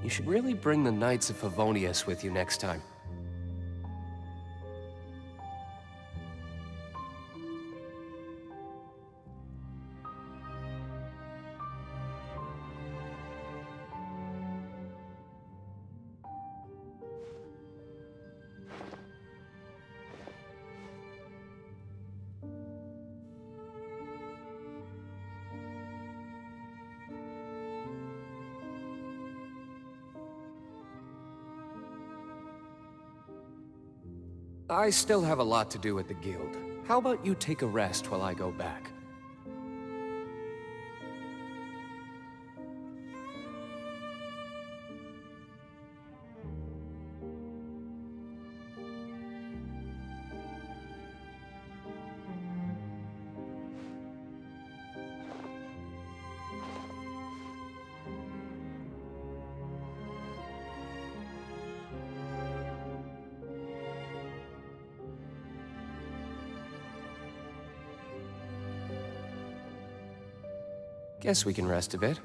You should really bring the Knights of Favonius with you next time. I still have a lot to do at the guild. How about you take a rest while I go back? Guess we can rest a bit.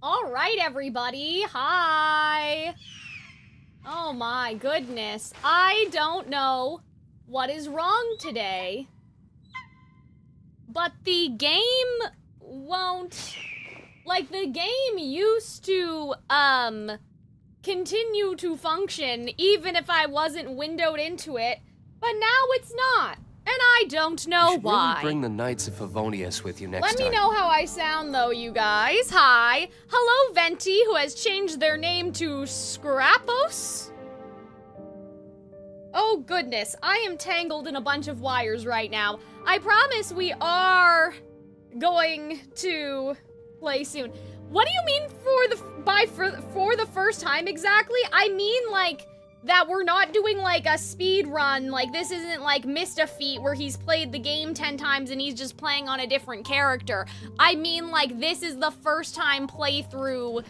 All right, everybody. Hi. Oh my goodness. I don't know what is wrong today, but the game won't... Like, the game used to, continue to function even if I wasn't windowed into it, but now it's not. And I don't know why. You should really bring the Knights of Favonius with you next time. Let me know how I sound, though, you guys. Hi. Hello, Venti, who has changed their name to Scrapos. Oh, goodness. I am tangled in a bunch of wires right now. I promise we are going to play soon. What do you mean for the first time exactly? I mean, like, that we're not doing, like, a speed run. Like, this isn't, like, Mista Feat where he's played the game 10 times and he's just playing on a different character. I mean, like, this is the first time playthrough,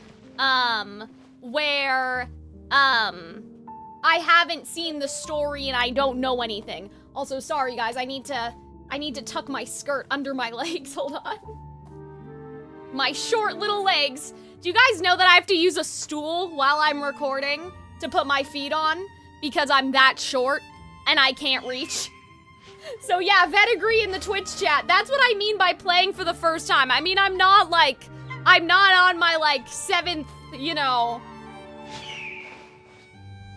where, I haven't seen the story and I don't know anything. Also, sorry, guys, I need to tuck my skirt under my legs. Hold on. My short little legs. Do you guys know that I have to use a stool while I'm recording to put my feet on because I'm that short and I can't reach? So yeah, Vetigree in the Twitch chat. That's what I mean by playing for the first time. I mean, I'm not on my, like, 7th, you know,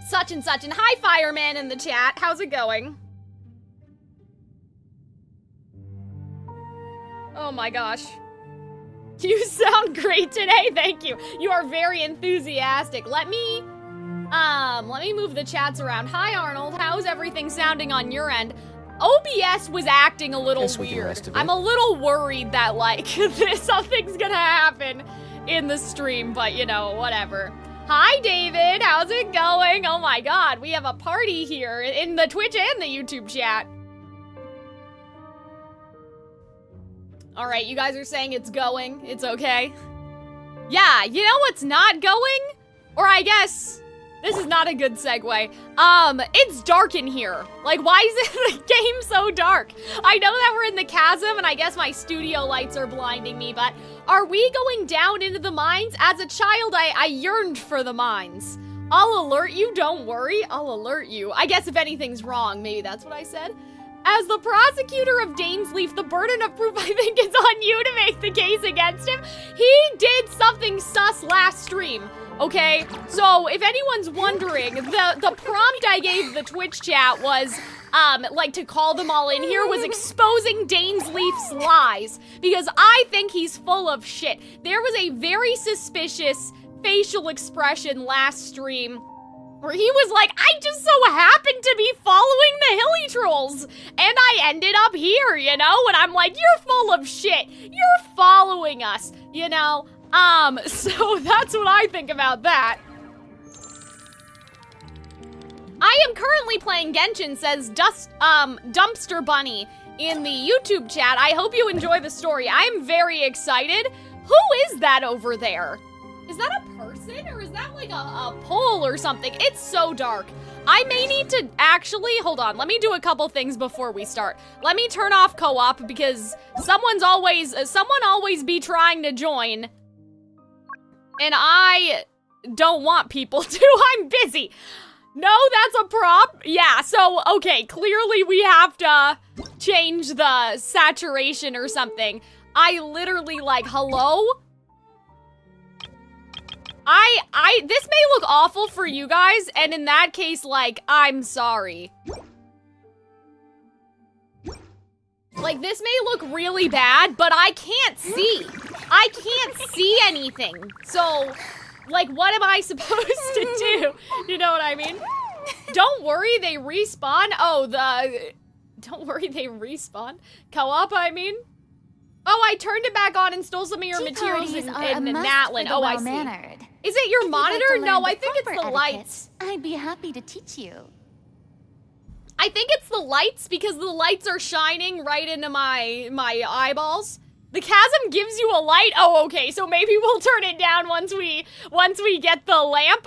such and such. And hi, Fireman in the chat. How's it going? Oh my gosh. You sound great today. Thank you. You are very enthusiastic. Let me move the chats around. Hi, Arnold. How's everything sounding on your end? OBS was acting a little weird. I'm a little worried that, like, something's gonna happen in the stream, but, you know, whatever. Hi, David. How's it going? Oh my god, we have a party here in the Twitch and the YouTube chat. All right, you guys are saying it's going. It's okay. Yeah, you know what's not going? Or I guess... This is not a good segue. It's dark in here. Like, why is the game so dark? I know that we're in the Chasm, and I guess my studio lights are blinding me, but are we going down into the mines? As a child, I yearned for the mines. I'll alert you, don't worry. I'll alert you. I guess if anything's wrong, maybe that's what I said. As the prosecutor of Dainsleif, the burden of proof, I think, is on you to make the case against him. He did something sus last stream, okay? So, if anyone's wondering, the prompt I gave the Twitch chat was, like, to call them all in here, was exposing Dainsleif's lies. Because I think he's full of shit. There was a very suspicious facial expression last stream where he was like, I just so happened to be following the hilly trolls, and I ended up here, you know? And I'm like, you're full of shit. You're following us, you know? So that's what I think about that. I am currently playing Genshin, says Dumpster Bunny in the YouTube chat. I hope you enjoy the story. I am very excited. Who is that over there? Is that a person, or is that like a pole or something? It's so dark. I may need to actually, hold on, let me do a couple things before we start. Let me turn off co-op because someone always be trying to join. And I don't want people to, I'm busy. No, that's a prop. Yeah, so, okay, clearly we have to change the saturation or something. I literally like, hello? This may look awful for you guys, and in that case, like, I'm sorry. Like, this may look really bad, but I can't see. I can't see anything. So, like, what am I supposed to do? You know what I mean? Don't worry, they respawn. Oh, don't worry, they respawn. Co-op, I mean. Oh, I turned it back on and stole some of your materials in Natlin. Oh, I see. Is it your monitor? No, I think it's the lights. I'd be happy to teach you. I think it's the lights because the lights are shining right into my eyeballs. The chasm gives you a light. Oh, okay. So maybe we'll turn it down once we get the lamp.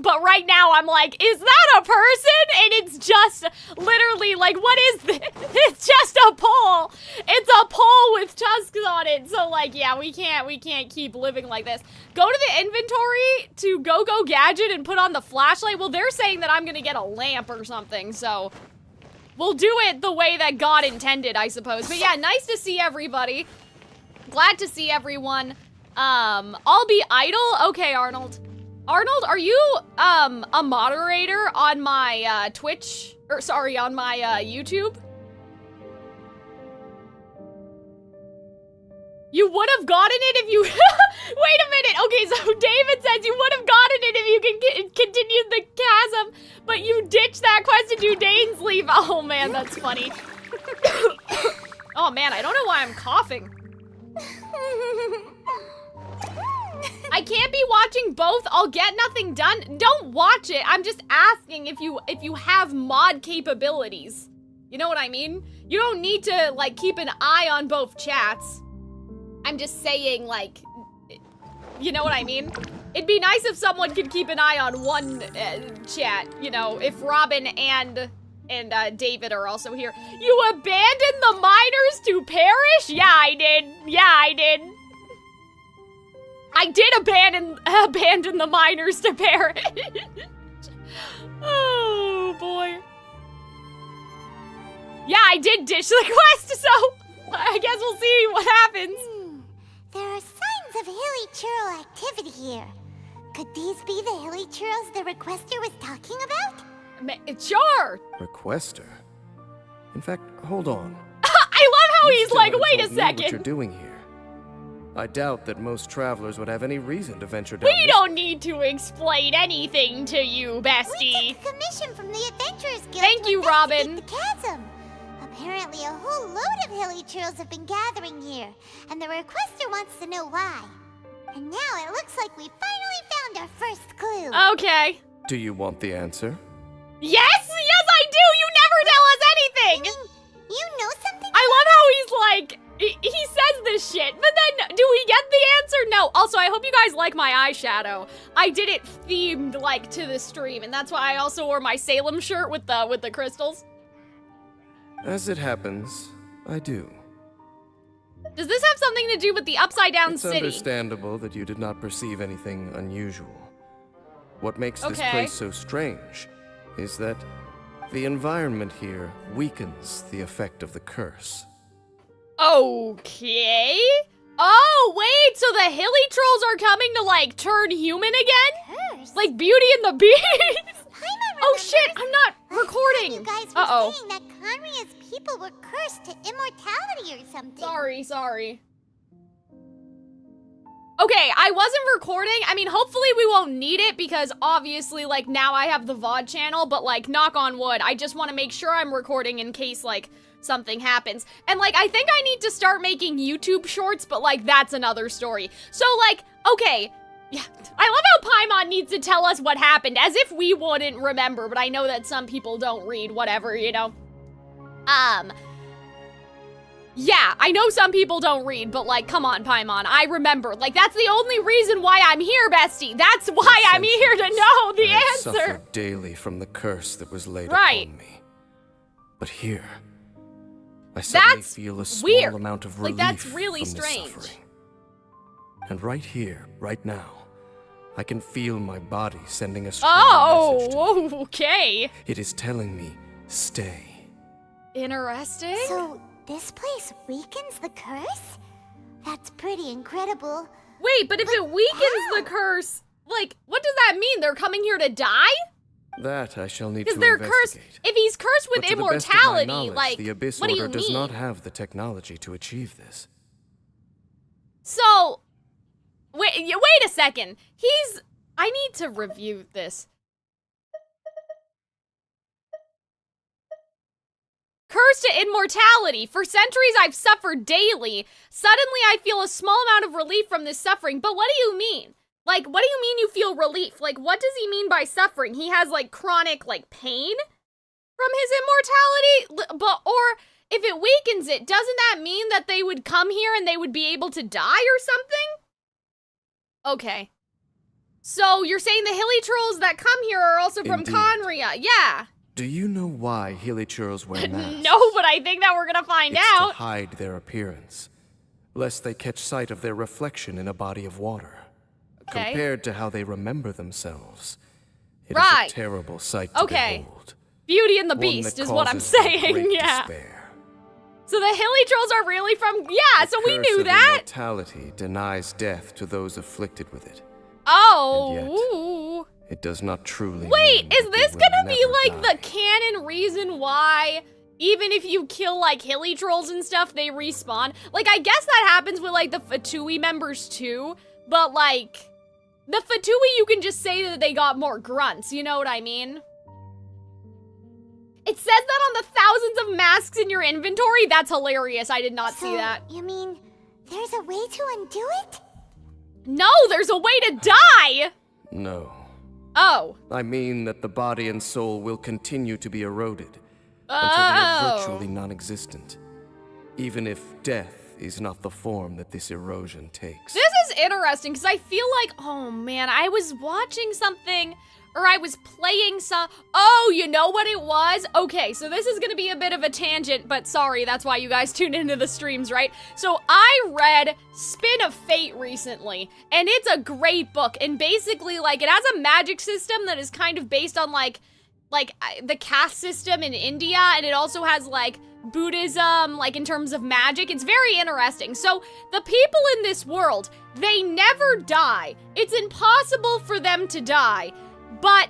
But right now I'm like, is that a person? And it's just literally like, what is this? It's just a pole. It's a pole with tusks on it. So like, yeah, we can't keep living like this. Go to the inventory to go gadget and put on the flashlight. Well, they're saying that I'm gonna get a lamp or something. So we'll do it the way that God intended, I suppose. But yeah, nice to see everybody. Glad to see everyone. I'll be idle. Okay, Arnold. Arnold, are you a moderator on my Twitch? Or sorry, on my YouTube? You would have gotten it if you... Wait a minute. Okay, so David says you would have gotten it if you can continue the chasm, but you ditched that quest to do Dainsleif. Oh man, that's funny. Oh man, I don't know why I'm coughing. I can't be watching both. I'll get nothing done. Don't watch it. I'm just asking if you have mod capabilities. You know what I mean? You don't need to like keep an eye on both chats. I'm just saying like, you know what I mean? It'd be nice if someone could keep an eye on one chat, you know, if Robin and David are also here. You abandoned the miners to perish? Yeah, I did. Yeah, I did. I did abandon the miners to perish. Oh, boy. Yeah, I did ditch the quest, so I guess we'll see what happens. There are signs of hilly churl activity here. Could these be the hilly churls the requester was talking about? Sure. Requester? In fact, hold on. I love how he's like, wait a told me what you're second. doing here. I doubt that most travelers would have any reason to venture down We don't need to explain anything to you, bestie. We took a commission from the Adventurers Guild Thank to you, investigate Robin. the chasm. Apparently a whole load of hilly churls have been gathering here, and the requester wants to know why. And now it looks like we finally found our first clue. Okay. Do you want the answer? Yes, I do. You never tell us anything. You know something? I love how he's like, he says this shit, but then do we get the answer? No. Also, I hope you guys like my eyeshadow. I did it themed like to the stream, and that's why I also wore my Salem shirt with the crystals. As it happens, I do. Does this have something to do with the upside down It's city? understandable that you did not perceive anything unusual. What makes this Okay. place so strange is that The environment here weakens the effect of the curse. Okay. Oh, wait, so the hilly trolls are coming to, like, turn human again? Curse? Like Beauty and the Beast? Paimon Oh, shit, remembers I'm not last recording. time you guys were saying that Conria's people were cursed to immortality or something. Sorry. Okay, I wasn't recording. I mean, hopefully we won't need it because obviously, like, now I have the VOD channel, but, like, knock on wood, I just want to make sure I'm recording in case, like, something happens. And, like, I think I need to start making YouTube shorts, but, like, that's another story. So, like, okay. Yeah, I love how Paimon needs to tell us what happened, as if we wouldn't remember, but I know that some people don't read, whatever, you know? Yeah, I know some people don't read, but, like, come on, Paimon, I remember. Like, that's the only reason why I'm here, bestie. That's why I'm here to know the I answer. suffered daily from the curse that was laid Right. upon me. But here, I suddenly That's feel a small weird. amount of Like, relief that's really from this strange. suffering. And right here, right now, I can feel my body sending a strong message to me. Oh, okay. It is telling me, stay. Interesting. So, this place weakens the curse? That's pretty incredible. Wait, but if it weakens the curse, like, what does that mean? They're coming here to die? That I shall need to Because they're cursed. investigate. If he's cursed with But to the best of my immortality, knowledge, like, the Abyss what do you Order does not mean? have the technology to achieve this. So, wait a second. I need to review this. Cursed to immortality. For centuries I've suffered daily. Suddenly I feel a small amount of relief from this suffering. But what do you mean? Like, what do you mean you feel relief? Like, what does he mean by suffering? He has, like, chronic, like, pain from his immortality? But, or if it weakens it, doesn't that mean that they would come here and they would be able to die or something? Okay. So, you're saying the hilly trolls that come here are also from Indeed. Conria? Yeah. Do you know why hilichurls wear masks? No, but I think that we're gonna find It's out. to hide their appearance, lest they catch sight of their reflection in a body of water. Okay. Compared to how they remember themselves, it is Right. a terrible sight to Okay. behold. Beauty and the One Beast that is what I'm causes them saying, great yeah. despair. So the hilly trolls are really from, yeah, so we Curse knew of that. Immortality denies death to those afflicted with it. Oh, And yet, ooh. It does not truly Wait, mean is that they this will gonna be never like die. the canon reason why even if you kill like hilly trolls and stuff, they respawn? Like, I guess that happens with like the Fatui members too, but like, the Fatui you can just say that they got more grunts, you know what I mean? It says that on the thousands of masks in your inventory? That's hilarious, I did not see that. You mean there's a way to undo it? No, there's a way to die! No. Oh. I mean that the body and soul will continue to be eroded until they are virtually non-existent, even if death is not the form that this erosion takes. This is interesting, because I feel like, oh man, I was watching something, or I was playing some, oh, you know what it was? Okay, so this is gonna be a bit of a tangent, but sorry, that's why you guys tune into the streams, right? So I read Spin of Fate recently, and it's a great book, and basically, like, it has a magic system that is kind of based on, like the caste system in India, and it also has, like, Buddhism, like, in terms of magic. It's very interesting. So, the people in this world, they never die. It's impossible for them to die, but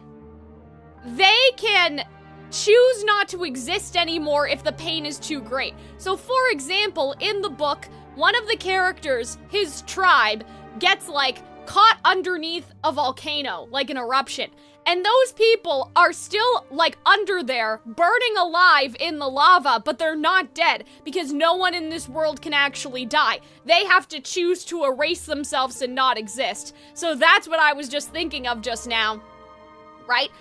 they can choose not to exist anymore if the pain is too great. So, for example, in the book, one of the characters, his tribe, gets, like, caught underneath a volcano, like an eruption. And those people are still, like, under there, burning alive in the lava, but they're not dead, because no one in this world can actually die. They have to choose to erase themselves and not exist. So that's what I was just thinking of just now, right?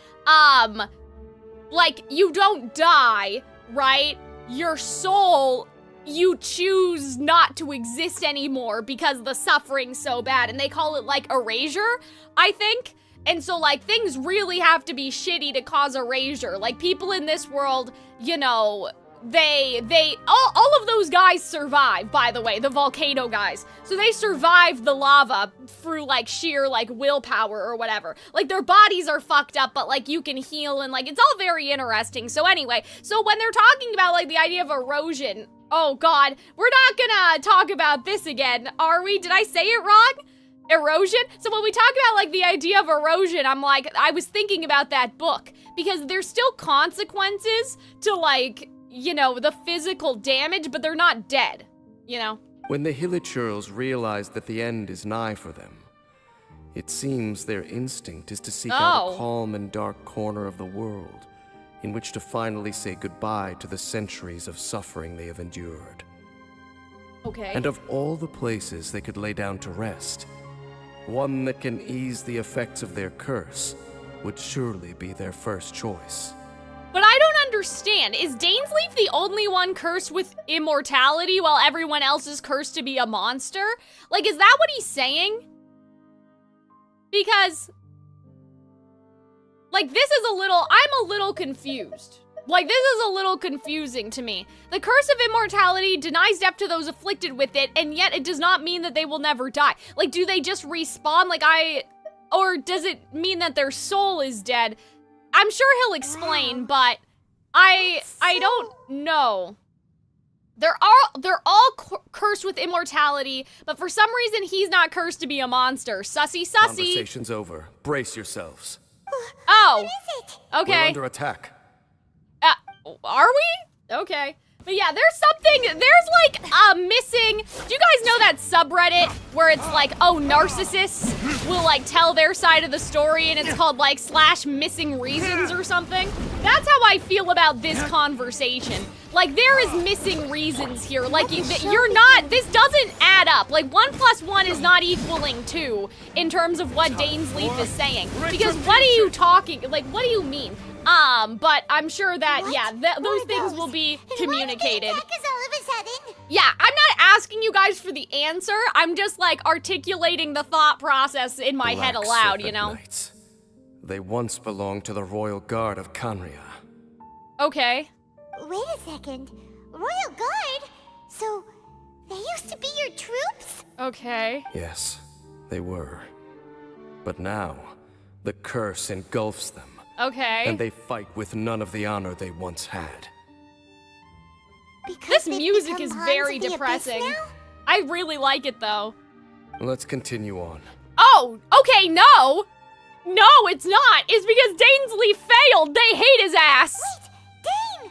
Like, you don't die, right? Your soul, you choose not to exist anymore because the suffering's so bad, and they call it, like, erasure, I think. And so, like, things really have to be shitty to cause erasure. Like, people in this world, you know, all of those guys survive, by the way, the volcano guys. So they survived the lava through, like, sheer, like, willpower or whatever. Like, their bodies are fucked up, but, like, you can heal and, like, it's all very interesting. So anyway, so when they're talking about, like, the idea of erosion, oh god, we're not gonna talk about this again, are we? Did I say it wrong? Erosion? So when we talk about, like, the idea of erosion, I'm like, I was thinking about that book, because there's still consequences to, like, you know, the physical damage, but they're not dead, you know? When the Hilichurls realize that the end is nigh for them, it seems their instinct is to seek out a calm and dark corner of the world in which to finally say goodbye to the centuries of suffering they have endured. Okay. And of all the places they could lay down to rest, one that can ease the effects of their curse would surely be their first choice. But I don't understand. Is Dainsleif the only one cursed with immortality while everyone else is cursed to be a monster? Like, is that what he's saying? Because, like, this is I'm a little confused. Like, this is a little confusing to me. The curse of immortality denies death to those afflicted with it, and yet it does not mean that they will never die. Like, do they just respawn? Or does it mean that their soul is dead? I'm sure he'll explain, but I don't know. They're all cursed with immortality, but for some reason he's not cursed to be a monster. Sussy, sussy. Conversation's over. Brace yourselves. Oh. What is it? Okay. We're under attack. Are we? Okay. But yeah, there's like missing. Do you guys know that subreddit where it's like, oh, narcissists will like tell their side of the story and it's called like /missing reasons or something? That's how I feel about this conversation. Like, there is missing reasons here. Like, this doesn't add up. Like, 1 + 1 is not equaling 2 in terms of what Dainsleif is saying. Because what are you talking, like, what do you mean? But I'm sure that, What? yeah, those things will be communicated. Why did they attack us all of a sudden? Yeah, I'm not asking you guys for the answer. I'm just, like, articulating the thought process in my head Black aloud, you Serpent know? Knights. They once belonged to the Royal Guard of Canria. Okay. Wait a second. Royal Guard? So, they used to be your troops? Okay. Yes, they were. But now, the curse engulfs them. Okay. And they fight with none of the honor they once had. Because This they've music become is pawns very of the Abyss depressing. now? I really like it, though. Let's continue on. Oh, okay, no! No, it's not! It's because Dainsleif failed! They hate his ass! Wait, Dane!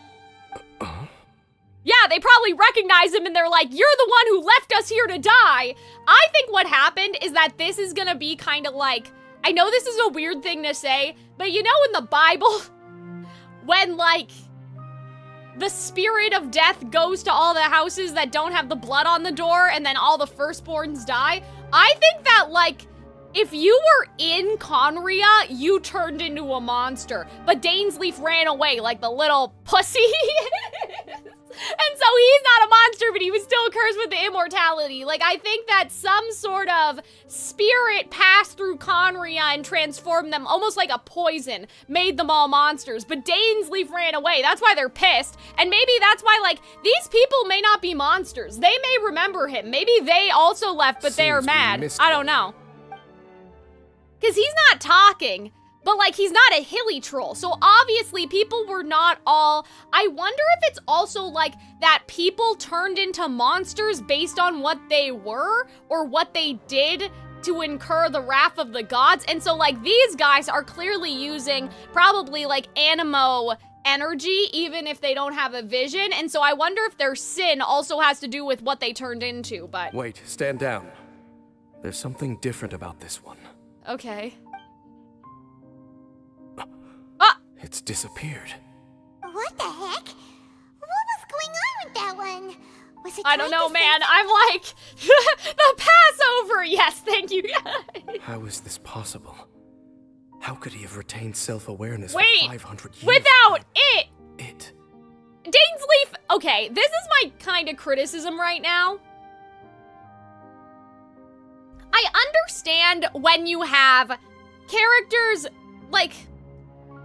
Yeah, they probably recognize him and they're like, you're the one who left us here to die! I think what happened is that this is gonna be kind of like, I know this is a weird thing to say, but you know in the Bible, when like, the spirit of death goes to all the houses that don't have the blood on the door and then all the firstborns die? I think that like, if you were in Canria, you turned into a monster, but Dainsleif ran away like the little pussy. And so he's not a monster, but he was still cursed with the immortality. Like, I think that some sort of spirit passed through Canria and transformed them almost like a poison, made them all monsters. But Dainsleif ran away. That's why they're pissed. And maybe that's why, like, these people may not be monsters. They may remember him. Maybe they also left, but they are Seems we mad. missed I don't know. Because he's not talking. But, like, he's not a hilly troll, so obviously people were not all... I wonder if it's also, like, that people turned into monsters based on what they were, or what they did to incur the wrath of the gods, and so, like, these guys are clearly using probably, like, animo energy, even if they don't have a vision, and so I wonder if their sin also has to do with what they turned into, but... Wait, stand down. There's something different about this one. Okay. It's disappeared. What the heck? What was going on with that one? Was it I don't trying know, to man. say I'm like, the Passover. Yes, thank you, guys. How is this possible? How could he have retained self-awareness Wait, for 500 years? without it. It. Dainsleif, okay, this is my kind of criticism right now. I understand when you have characters, like,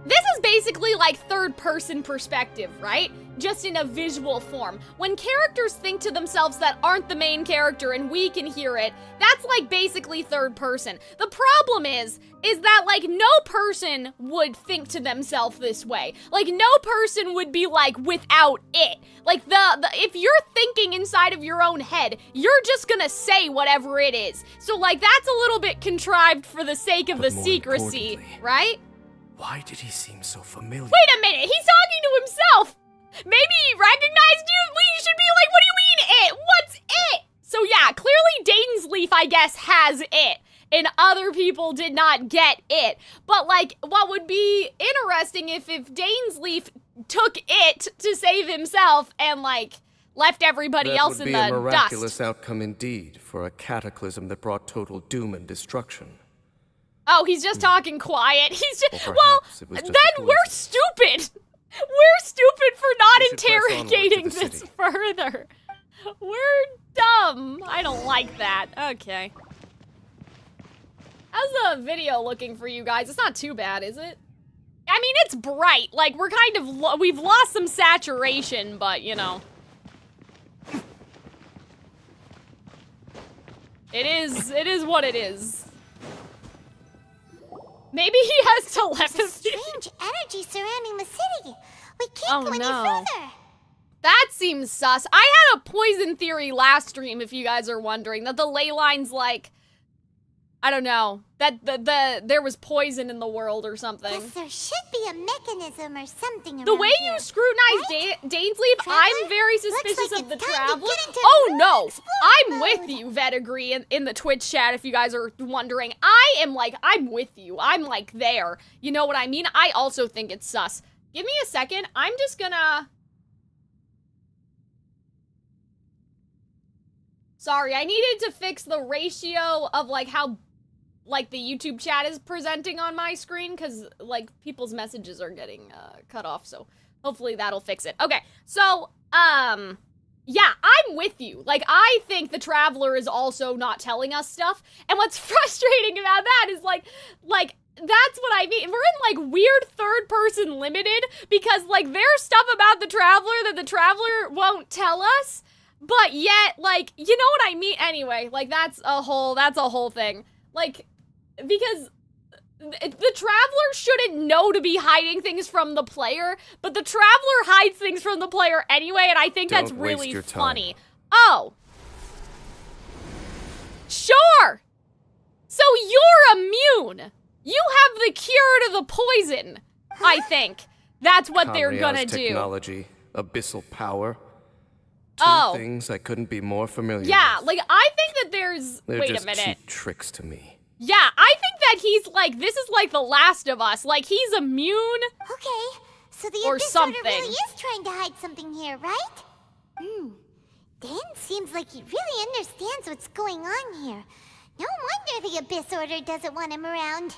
this is basically like third-person perspective, right? just in a visual form. When characters think to themselves that aren't the main character and we can hear it, that's like basically third person. The problem is that like no person would think to themselves this way. Like no person would be like without it. Like if you're thinking inside of your own head, you're just gonna say whatever it is. So like that's a little bit contrived for the sake of the secrecy, right? Why did he seem so familiar? Wait a minute, he's talking to himself! Maybe he recognized you? We should be like, what do you mean it? What's it? So yeah, clearly DAINSLEIF, I guess, has it. And other people did not get it. But like, what would be interesting if DAINSLEIF took it to save himself and like, left everybody else in the dust. That would be a miraculous outcome indeed for a cataclysm that brought total doom and destruction. Oh, he's just talking quiet. He's just, well, then we're stupid. We're stupid for not interrogating this further. We're dumb. I don't like that. Okay. How's the video looking for you guys? It's not too bad, is it? I mean, it's bright. Like, we're kind of, we've lost some saturation, but, you know. It is what it is. Maybe he has telepathy. There's a strange energy surrounding the city. We can't go any further. That seems sus. I had a poison theory last stream, if you guys are wondering, that the ley line's like, I don't know, that there was poison in the world or something. Yes, there should be a mechanism or something around The way here, you scrutinize right? DAINSLEIF, I'm very suspicious like of the it's time to Traveler. get into Oh no, I'm mode. with you, Vetigree, in the Twitch chat, if you guys are wondering. I'm with you. I'm like there. You know what I mean? I also think it's sus. Give me a second. I'm just gonna... Sorry, I needed to fix the ratio of like how like the YouTube chat is presenting on my screen because like people's messages are getting cut off, so hopefully that'll fix it. Okay, so yeah, I'm with you. Like, I think the Traveler is also not telling us stuff, and what's frustrating about that is like that's what I mean. We're in like weird third person limited because like there's stuff about the Traveler that the Traveler won't tell us, but yet like, you know what I mean? Anyway, like that's a whole thing. Like, because the Traveler shouldn't know to be hiding things from the player, but the Traveler hides things from the player anyway, and I think that's really funny. Oh. Sure! So you're immune! You have the cure to the poison, I think. That's what they're gonna do. Technology, abyssal power. Oh. Two things I couldn't be more familiar with. Yeah, like, I think that there's... They're Wait just a minute. cheap tricks to me. Yeah, I think that he's like, this is like The Last of Us. Like, he's immune. Okay, so the or Abyss something. Order really is trying to hide something here, right? Dan seems like he really understands what's going on here. No wonder the Abyss Order doesn't want him around.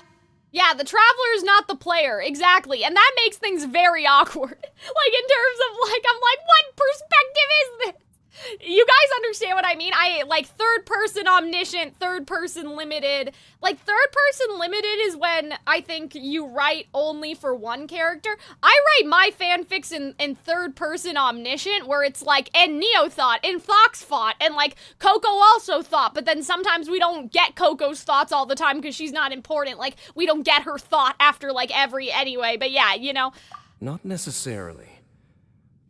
Yeah, the Traveler is not the player, exactly, and that makes things very awkward. Like, in terms of, like, I'm like, what perspective is this? You guys understand what I mean? I, like, third-person omniscient, third-person limited. Like, third-person limited is when I think you write only for one character. I write my fanfics in third-person omniscient, where it's like, and Neo thought, and Fox thought, and, like, Coco also thought, but then sometimes we don't get Coco's thoughts all the time because she's not important. Like, we don't get her thought after, like, anyway, but yeah, you know. Not necessarily.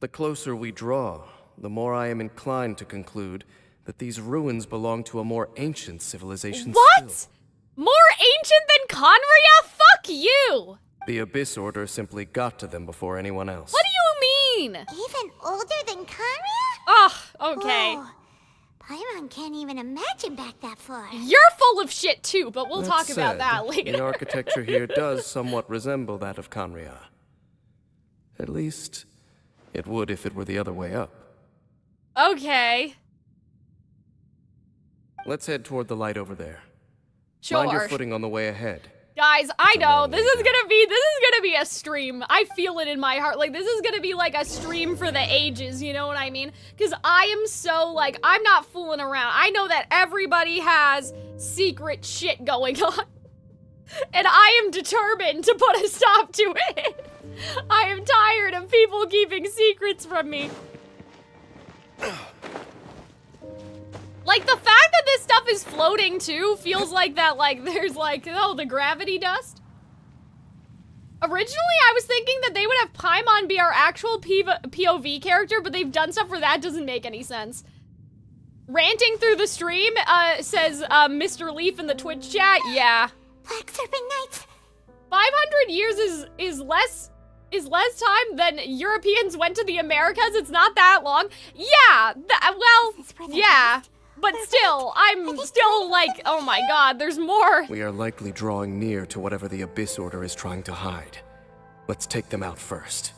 The closer we draw, the more I am inclined to conclude that these ruins belong to a more ancient civilization What? still. More ancient than Conria? Fuck you! The Abyss Order simply got to them before anyone else. What do you mean? Even older than Conria? Oh, okay. Whoa. Paimon can't even imagine back that far. You're full of shit too, but we'll talk about said, that later. The architecture here does somewhat resemble that of Conria. At least, it would if it were the other way up. Okay. Let's head toward the light over there. Sure. Mind your footing on the way ahead. Guys, I a know, long this way is gonna be a stream. I feel it in my heart. Like, this is gonna be like a stream for the ages, you know what I mean? Because I am so, like, I'm not fooling around. I know that everybody has secret shit going on. And I am determined to put a stop to it. I am tired of people keeping secrets from me. Like, the fact that this stuff is floating, too, feels like that, like, there's, like, oh, the gravity dust? Originally, I was thinking that they would have Paimon be our actual POV character, but they've done stuff where that doesn't make any sense. Ranting through the stream, says, Mr. Leaf in the Twitch chat, yeah. Black Serpent Knights. 500 years is less time than Europeans went to the Americas. It's not that long. Yeah, well, yeah. But still, I'm still like, oh my god, there's more. We are likely drawing near to whatever the Abyss Order is trying to hide. Let's take them out first.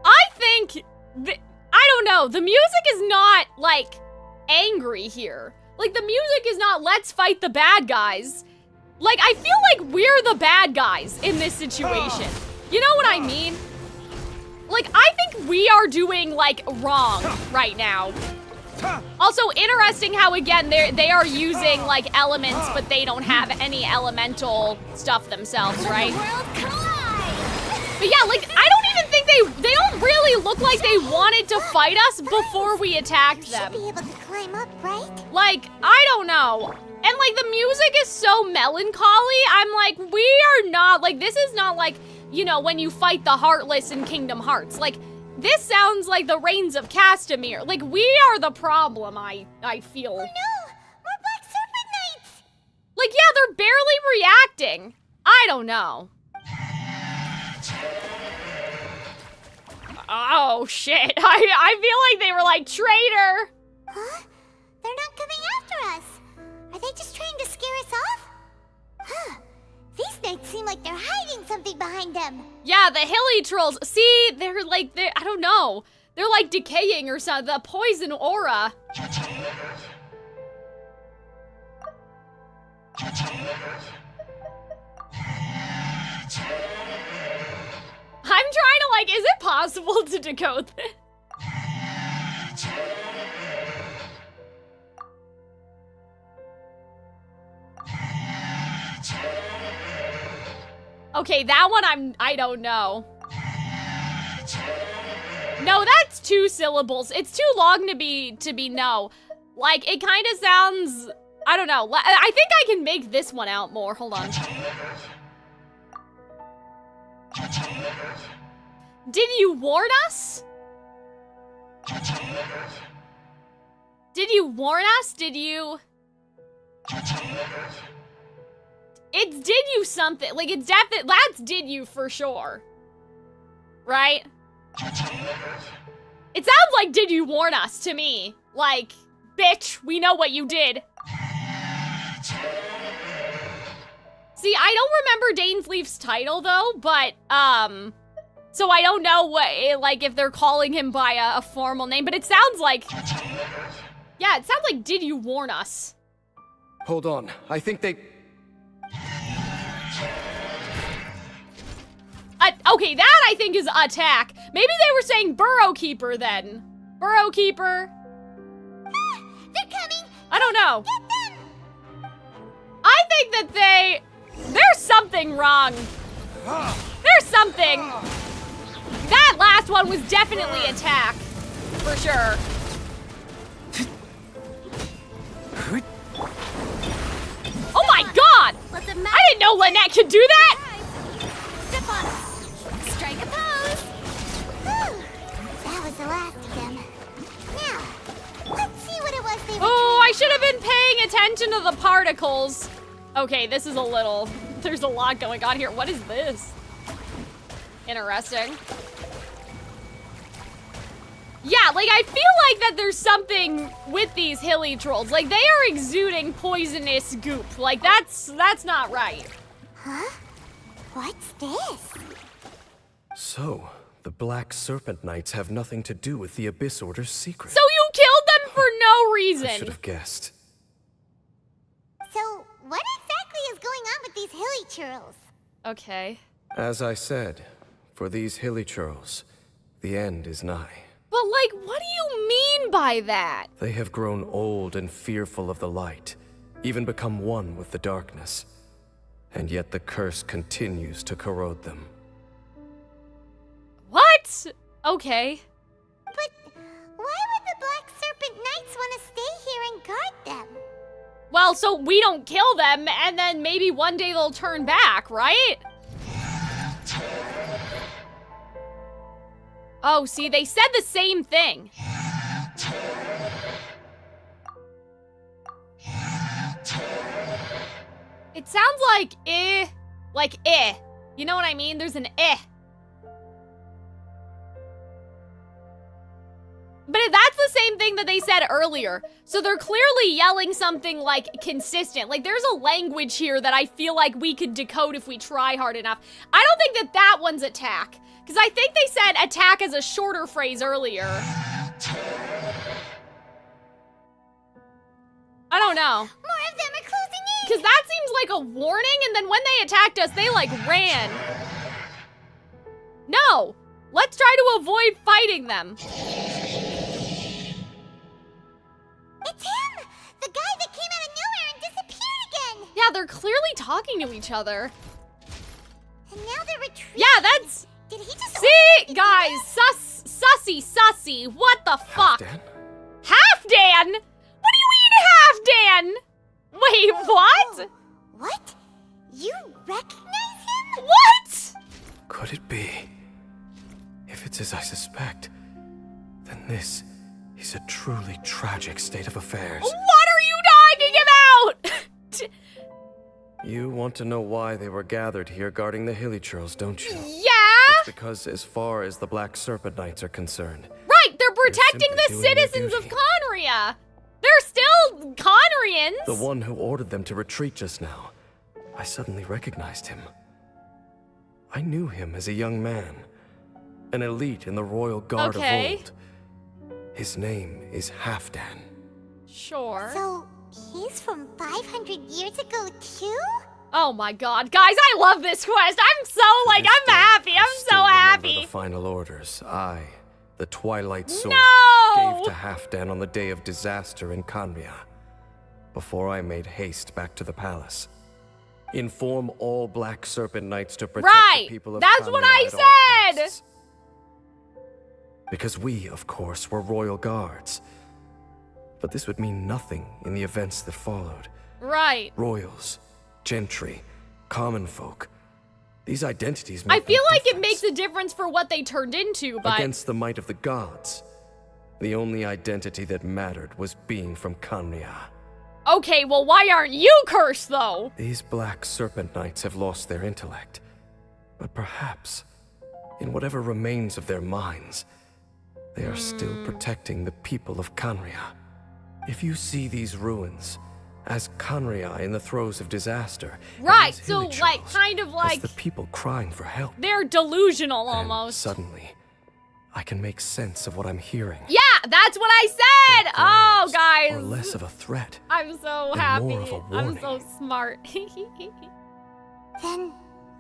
I think, I don't know, the music is not, like, angry here. Like, the music is not, let's fight the bad guys. Like, I feel like we're the bad guys in this situation. You know what I mean? Like, I think we are doing, like, wrong right now. Also, interesting how, again, they are using, like, elements, but they don't have any elemental stuff themselves, right? But yeah, like, I don't even think they don't really look like they wanted to fight us before we attacked them. Should be able to climb up, right? Like, I don't know. And, like, the music is so melancholy. I'm like, we are not, like, this is not like, you know, when you fight the Heartless in Kingdom Hearts. Like, this sounds like the Reigns of Castamere. Like, we are the problem, I feel. Oh no! More Black Serpent Knights! Like, yeah, they're barely reacting. I don't know. Oh, shit. I feel like they were like, traitor! Huh? They're not coming after us. Are they just trying to scare us off? Huh. These knights seem like they're hiding something behind them. Yeah, the hilly trolls. See, they're like, I don't know. They're like decaying or something. The poison aura. I'm trying to like, is it possible to decode this? Okay, that one I don't know. No, that's 2 syllables. It's too long to be no. Like, it kind of sounds, I don't know. I think I can make this one out more. Hold on. Did you warn us? Did you warn us? Did you? It's did you something. Like, it's definitely, that's did you for sure. Right? It sounds like did you warn us to me. Like, bitch, we know what you did. See, I don't remember Dainsleif's title though, but, so I don't know what, like, if they're calling him by a formal name, but it sounds like, yeah, it sounds like did you warn us? Hold on, I think they... Okay, that I think is attack. Maybe they were saying Burrow Keeper then. Burrow Keeper. Ah, they're coming. I don't know. Get them. I think that there's something wrong. There's something. That last one was definitely attack, for sure. Oh my god! I didn't know Lynette could do that! Step on. Strike a pose. Whew. That was the last of them. Now, let's see what it was they were Oh, I should have been paying attention to the particles. Okay, this is a little... There's a lot going on here. What is this? Interesting. Yeah, like, I feel like that there's something with these hilly trolls. Like, they are exuding poisonous goop. Like, that's not right. Huh? What's this? So, the Black Serpent Knights have nothing to do with the Abyss Order's secret. So you killed them for no reason. I should have guessed. So, what exactly is going on with these hilly churls? Okay. As I said, for these hilly churls, the end is nigh. But, like, what do you mean by that? They have grown old and fearful of the light, even become one with the darkness. And yet the curse continues to corrode them. Okay. But why would the Black Serpent Knights want to stay here and guard them? Well, so we don't kill them, and then maybe one day they'll turn back, right? Oh, see, they said the same thing. It sounds like eh. Like eh. You know what I mean? There's an eh. But that's the same thing that they said earlier. So they're clearly yelling something like consistent. Like there's a language here that I feel like we could decode if we try hard enough. I don't think that that one's attack. Because I think they said attack as a shorter phrase earlier. I don't know. More of them are closing in! Because that seems like a warning, and then when they attacked us, they like ran. No! Let's try to avoid fighting them. It's him! The guy that came out of nowhere and disappeared again! Yeah, they're clearly talking to each other. And now they're retreating. Yeah, that's... Did he just... See, guys, sussy. What the fuck? Half-Dan? What do you mean half-Dan? Wait, what? What? You recognize him? What? Could it be? If it's as I suspect, then this is a truly tragic state of affairs. What are you talking about? You want to know why they were gathered here guarding the Hilichurls, don't you? Yeah? It's because as far as the Black Serpent Knights are concerned... Right, they're protecting simply the doing their citizens of duty. Conria. They're still Conrians. The one who ordered them to retreat just now. I suddenly recognized him. I knew him as a young man. An elite in the Royal Guard of old. His name is Halfdan. Sure. So, he's from 500 years ago too? Oh my god. Guys, I love this quest. I'm so, like, I'm happy. I'm so Still remember happy. the final orders the Twilight Sword, No! gave to Halfdan on the day of disaster in Conria. Before I made haste back to the palace. Inform all Black Serpent Knights to protect the people of That's Conria what I at all said! costs. Because we, of course, were royal guards. But this would mean nothing in the events that followed. Right. Royals, gentry, common folk. These identities I make feel no like it difference. makes a difference for what they turned into, but... Against the might of the gods. The only identity that mattered was being from Conria. Okay, well, why aren't you cursed, though? These Black Serpent Knights have lost their intellect. But perhaps, in whatever remains of their minds, they are still protecting the people of Conria. If you see these ruins as Conria in the throes of disaster, and Right, these so, Hilichurls like, kind of as like... the people crying for help, They're delusional, then almost. suddenly, I can make sense of what I'm hearing. Yeah, that's what I said! Oh, guys. Are less of a threat. I'm so and happy. more of a I'm so warning. smart. Then,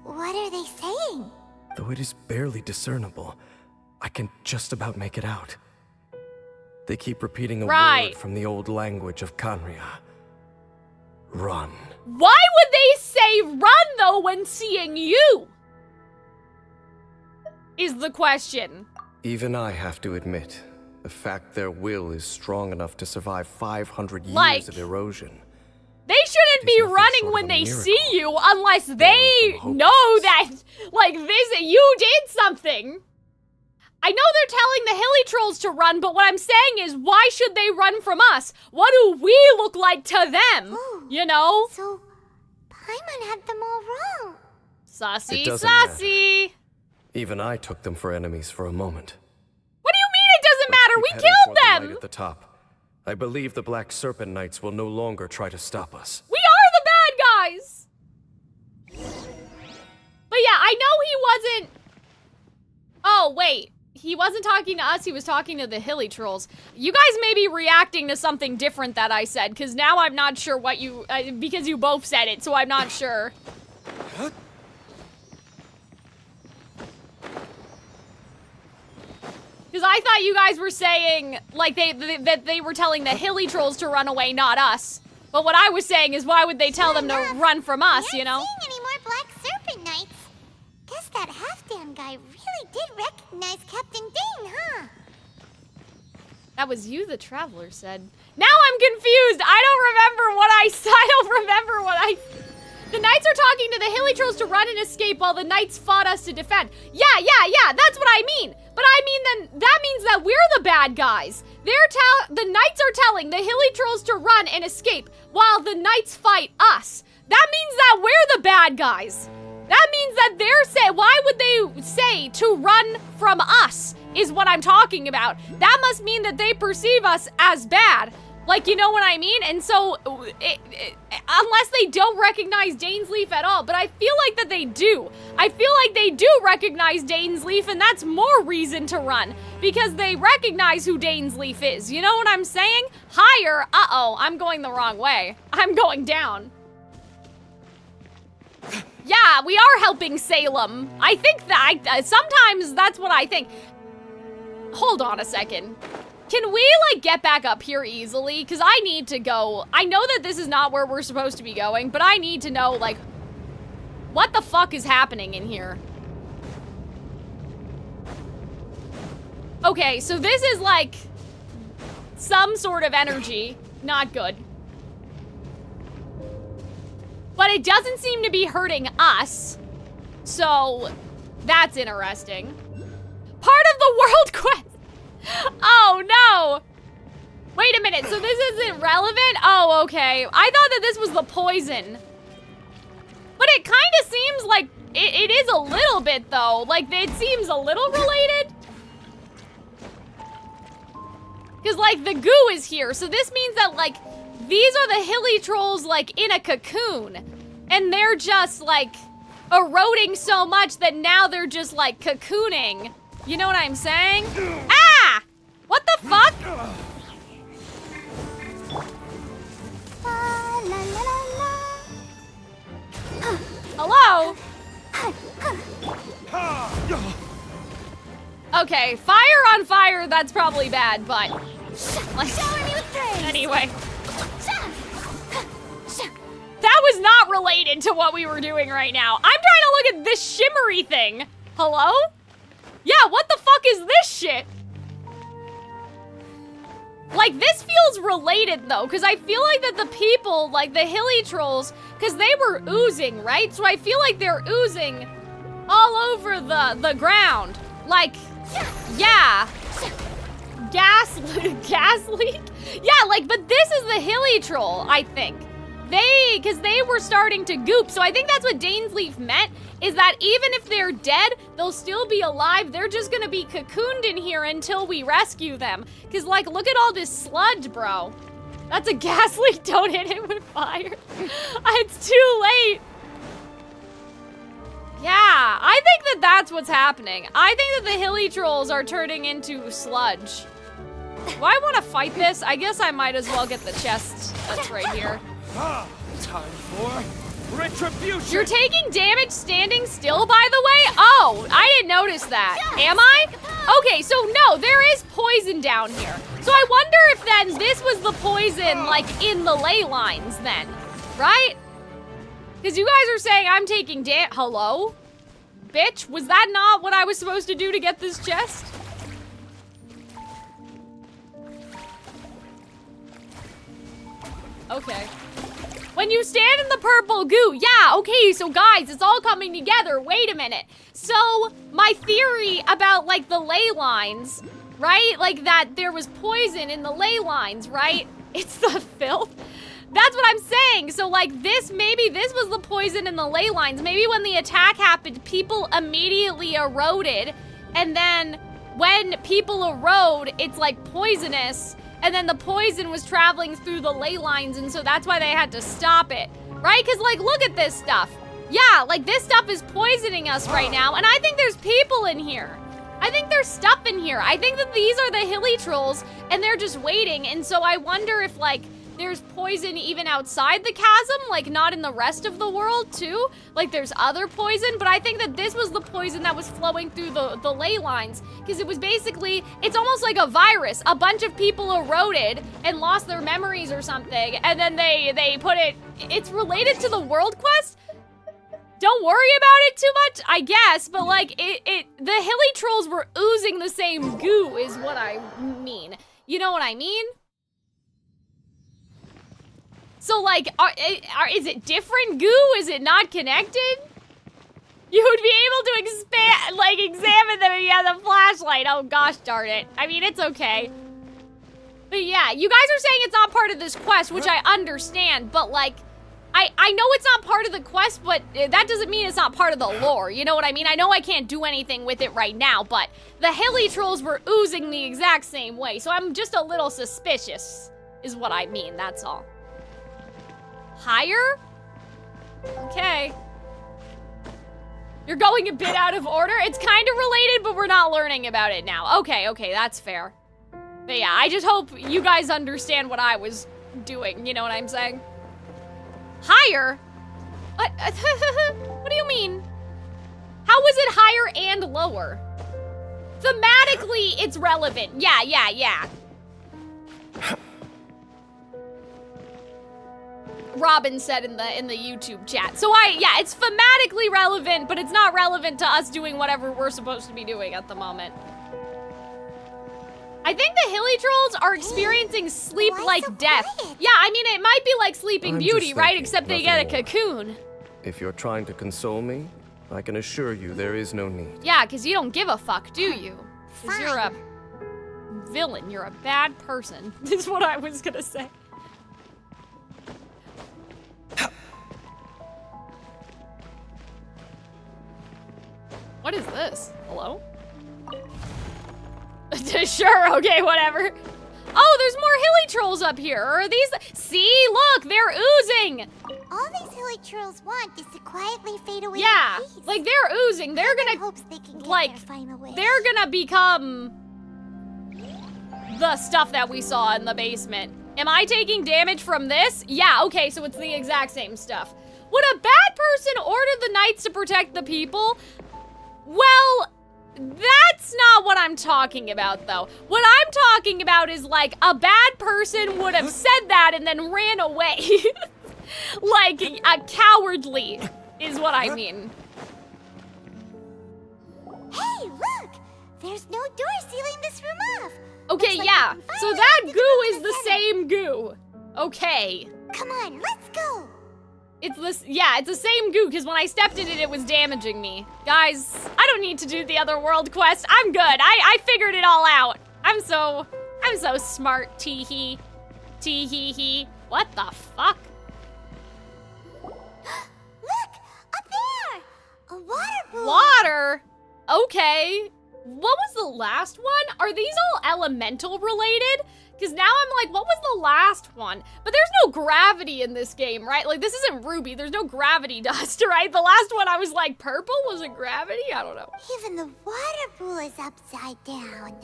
what are they saying? Though it is barely discernible, I can just about make it out. They keep repeating a Right. word from the old language of Conria. Run. Why would they say run, though, when seeing you? Is the question. Even I have to admit, the fact their will is strong enough to survive 500 years Like- of erosion. They shouldn't It be is nothing running short when of a they miracle. see you unless they from know hopelessness. that, like, you did something. I know they're telling the Hilichurls to run, but what I'm saying is, why should they run from us? What do we look like to them? Ooh. You know? So, Paimon had them all wrong. Sussy, It doesn't sussy. Even I took them for enemies for a moment. What do you mean it doesn't Let's matter? keep We heading killed toward the light them. at the top. I believe the Black Serpent Knights will no longer try to stop us. We are the bad guys. But yeah, I know he wasn't... Oh, wait. He wasn't talking to us, he was talking to the Hilichurls. You guys may be reacting to something different that I said, because now I'm not sure what you... because you both said it, so I'm not sure. Because I thought you guys were saying, like, that they were telling the Hilichurls to run away, not us. But what I was saying is, why would they tell them to run from us, We you aren't know? seeing any more Black Serpent Knights. Guess that half-Dan guy really did recognize Captain Dane, huh? That was you, the Traveler said. Now I'm confused. I don't remember what The knights are talking to the Hilichurls to run and escape while the knights fought us to defend. Yeah, that's what I mean. But I mean, then that means that we're the bad guys. The knights are telling the Hilichurls to run and escape while the knights fight us. That means that we're the bad guys. That means that they're saying, why would they say to run from us is what I'm talking about. That must mean that they perceive us as bad. Like, you know what I mean? And so, unless they don't recognize DAINSLEIF at all, but I feel like that they do. I feel like they do recognize DAINSLEIF, and that's more reason to run. Because they recognize who DAINSLEIF is. You know what I'm saying? Higher, uh-oh, I'm going the wrong way. I'm going down. Yeah, we are helping Salem. I think that, sometimes that's what I think. Hold on a second. Can we, like, get back up here easily? Because I need to go. I know that this is not where we're supposed to be going, but I need to know, like, what the fuck is happening in here? Okay, so this is, like, some sort of energy. Not good. But it doesn't seem to be hurting us. So, that's interesting. Part of the world quest! Oh, no! Wait a minute, so this isn't relevant? Oh, okay. I thought that this was the poison. But it kind of seems like it is a little bit, though. Like, it seems a little related. Because, like, the goo is here, so this means that, like, these are the Hilichurls, like, in a cocoon. And they're just, like, eroding so much that now they're just, like, cocooning. You know what I'm saying? Ah! What the fuck? Hello? Okay, fire on fire, that's probably bad, but... Anyway. That was not related to what we were doing right now. I'm trying to look at this shimmery thing. Hello? Yeah, what the fuck is this shit? Like, this feels related, though, because I feel like that the people, like the Hilichurls, because they were oozing, right? So I feel like they're oozing all over the ground. Like, yeah. Gas leak? Yeah, like, but this is the Hilichurl, I think. Because they were starting to goop, so I think that's what DAINSLEIF meant, is that even if they're dead, they'll still be alive. They're just gonna be cocooned in here until we rescue them. Because, like, look at all this sludge, bro. That's a gas leak. Don't hit it with fire. It's too late. Yeah, I think that that's what's happening. I think that the Hilichurls are turning into sludge. Do I want to fight this? I guess I might as well get the chest that's right here. Time for retribution. You're taking damage standing still, by the way? Oh, I didn't notice that. Am I? Okay, so no, there is poison down here. So I wonder if then this was the poison, like, in the ley lines then, right? Because you guys are saying I'm taking hello? Bitch, was that not what I was supposed to do to get this chest? Okay. When you stand in the purple goo, yeah, okay, so guys, it's all coming together. Wait a minute. So, my theory about, like, the ley lines, right? Like, that there was poison in the ley lines, right? It's the filth. That's what I'm saying. So, like, maybe this was the poison in the ley lines. Maybe when the attack happened, people immediately eroded. And then when people erode, it's, like, poisonous. And then the poison was traveling through the ley lines, and so that's why they had to stop it, right? Because, like, look at this stuff. Yeah, like, this stuff is poisoning us right now, and I think there's people in here. I think there's stuff in here. I think that these are the Hilichurls, and they're just waiting, and so I wonder if, like, there's poison even outside the chasm, like, not in the rest of the world, too. Like, there's other poison, but I think that this was the poison that was flowing through the ley lines, because it was basically, it's almost like a virus. A bunch of people eroded and lost their memories or something, and then they put it, it's related to the world quest? don't worry about it too much, I guess, but like, the hilly trolls were oozing the same goo is what I mean. You know what I mean? So like, is it different goo? Is it not connected? You would be able to examine them if you had a flashlight. Oh gosh darn it. I mean, it's okay. But yeah, you guys are saying it's not part of this quest, which I understand, but like, I know it's not part of the quest, but that doesn't mean it's not part of the lore, you know what I mean? I know I can't do anything with it right now, but the hilly trolls were oozing the exact same way, so I'm just a little suspicious, is what I mean, that's all. Higher? Okay. You're going a bit out of order? It's kind of related, but we're not learning about it now. Okay, that's fair. But yeah, I just hope you guys understand what I was doing, you know what I'm saying? Higher? What? What do you mean? How was it higher and lower? Thematically, it's relevant. Yeah. Robin said in the YouTube chat. So yeah, it's thematically relevant, but it's not relevant to us doing whatever we're supposed to be doing at the moment. I think the hilly trolls are experiencing sleep-like death. Yeah, I mean, it might be like Sleeping Beauty, right? Except they get a cocoon. If you're trying to console me, I can assure you there is no need. Yeah, because you don't give a fuck, do you? Because you're a villain. You're a bad person. Is what I was gonna say. What is this? Hello? Sure, okay, whatever. Oh, there's more hilly trolls up here. Are these? See, look, they're oozing. All these hilly trolls want is to quietly fade away. Yeah, in peace. like they're oozing. They're gonna hopes they can get like their final wish. they're gonna become the stuff that we saw in the basement. Am I taking damage from this? Yeah, okay, so it's the exact same stuff. Would a bad person order the knights to protect the people? Well, that's not what I'm talking about, though. What I'm talking about is, like, a bad person would have said that and then ran away. Like, a cowardly is what I mean. Hey, look! There's no door sealing this room off. Okay, Looks like yeah. we can So finally that get to goo the is the center. same goo. Okay. Come on, let's go. It's this, yeah, it's the same goo, because when I stepped in it, it was damaging me. Guys, I don't need to do the other world quest. I'm good. I figured it all out. I'm so smart, tee-hee. Tee-hee-hee. What the fuck? Look, up there! A water pool. Water? Okay. What was the last one? Are these all elemental related? Because now I'm like, what was the last one? But there's no gravity in this game, right? Like, this isn't Ruby. There's no gravity dust, right? The last one I was like, purple? Was it gravity? I don't know. Even the water pool is upside down.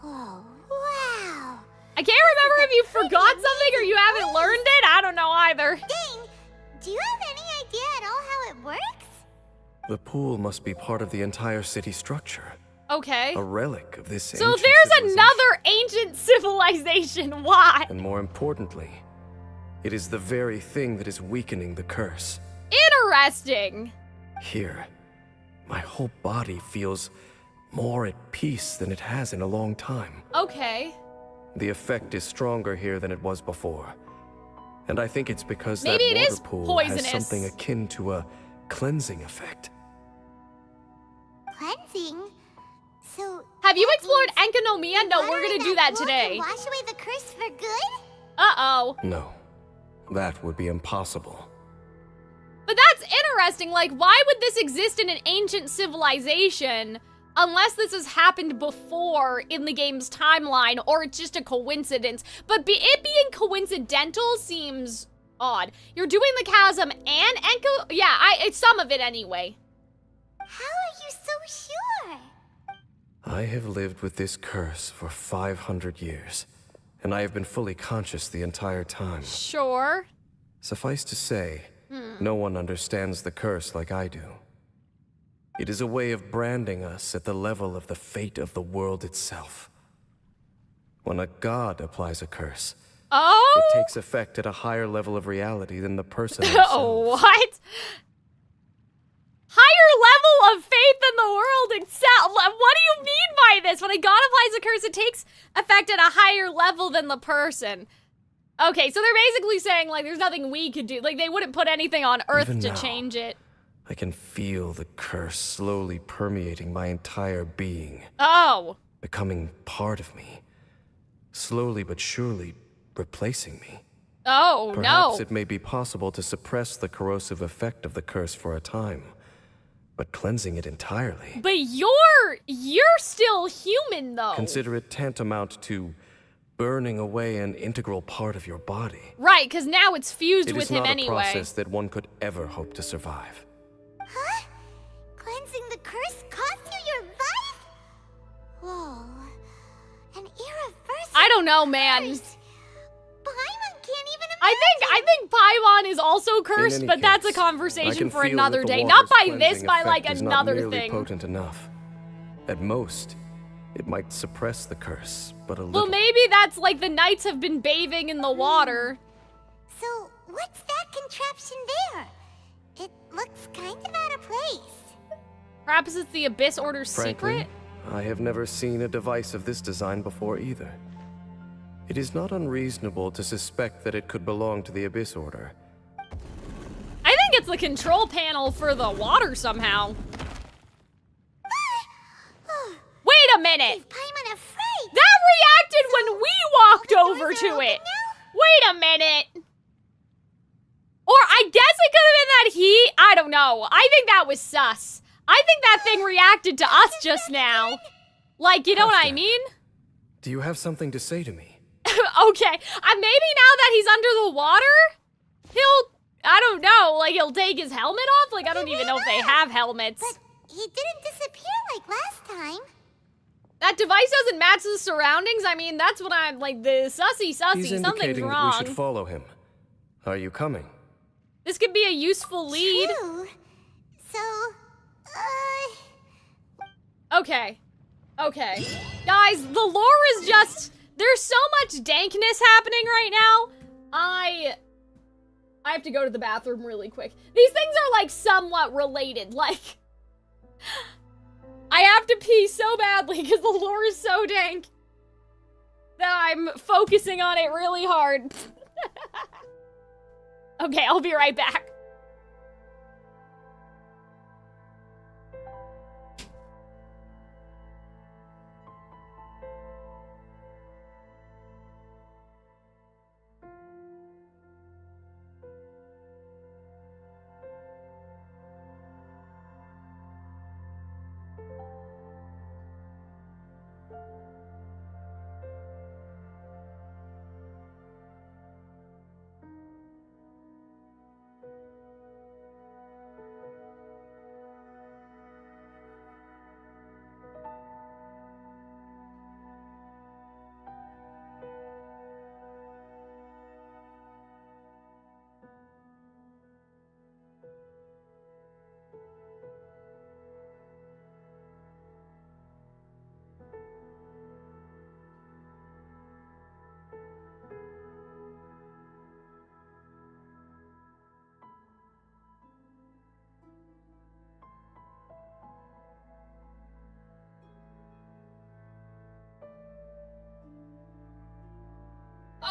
Oh, wow. I can't remember if you forgot something or you haven't learned it. I don't know either. Dang, do you have any idea at all how it works? The pool must be part of the entire city structure. Okay. A relic of this So ancient there's civilization. another ancient civilization. Why? And more importantly, it is the very thing that is weakening the curse. Interesting. Here, my whole body feels more at peace than it has in a long time. Okay. The effect is stronger here than it was before. And I think it's because Maybe it that is water pool poisonous. has something akin to a cleansing effect. Cleansing? So Have you that explored means Enkanomiya? No, water we're in gonna do that pool today. can wash away the curse for good? Uh-oh. No, that would be impossible. But that's interesting. Like, why would this exist in an ancient civilization unless this has happened before in the game's timeline, or it's just a coincidence? But it being coincidental seems odd. You're doing the Chasm and Enko? Yeah, it's some of it anyway. How are you so sure? I have lived with this curse for 500 years, and I have been fully conscious the entire time. Sure. Suffice to say, no one understands the curse like I do. It is a way of branding us at the level of the fate of the world itself. When a god applies a curse, Oh? it takes effect at a higher level of reality than the person themselves. What? Higher level of faith in the world itself. What do you mean by this? When a god applies a curse, it takes effect at a higher level than the person. Okay, so they're basically saying, like, there's nothing we could do. Like, they wouldn't put anything on Earth Even to now, change it. I can feel the curse slowly permeating my entire being. Oh. Becoming part of me. Slowly but surely replacing me. Oh, Perhaps no. it may be possible to suppress the corrosive effect of the curse for a time. But cleansing it entirely... But you're still human, though. Consider it tantamount to burning away an integral part of your body. Right, because now it's fused with him It is not anyway. a process that one could ever hope to survive. Huh? Cleansing the curse cost you your life? Whoa. An irreversible I don't know, man. curse. Paimon can't even imagine. I think Paimon is also cursed, any but that's a case, I conversation can for feel another that the day. Not water's by this, cleansing by like effect is not another nearly thing. potent enough. At most, it might suppress the curse, but a Well, little. maybe that's like the knights have been bathing in the water. So, what's that contraption there? It looks kind of out of place. Perhaps it's the Abyss Order's Frankly, secret? I have never seen a device of this design before either. It is not unreasonable to suspect that it could belong to the Abyss Order. I think it's the control panel for the water somehow. Wait a minute! Is Paimon afraid? That reacted when we walked over to it! Wait a minute! Or I guess it could have been that he... I don't know. I think that was sus. I think that thing reacted to us just now. Like, you know what I Kafka. mean? Do you have something to say to me? Okay. Maybe now that he's under the water, he'll... I don't know. Like, he'll take his helmet off? Like, I don't even know if they have helmets. But he didn't disappear like last time. That device doesn't match the surroundings. I mean, that's what I'm... Like, the sussy. He's Something's indicating that we wrong. should follow him. Are you coming? This could be a useful lead. True. So, Okay. Okay. Guys, the lore is just... There's so much dankness happening right now. I have to go to the bathroom really quick. These things are, like, somewhat related. Like... I have to pee so badly because the lore is so dank that I'm focusing on it really hard. Okay, I'll be right back.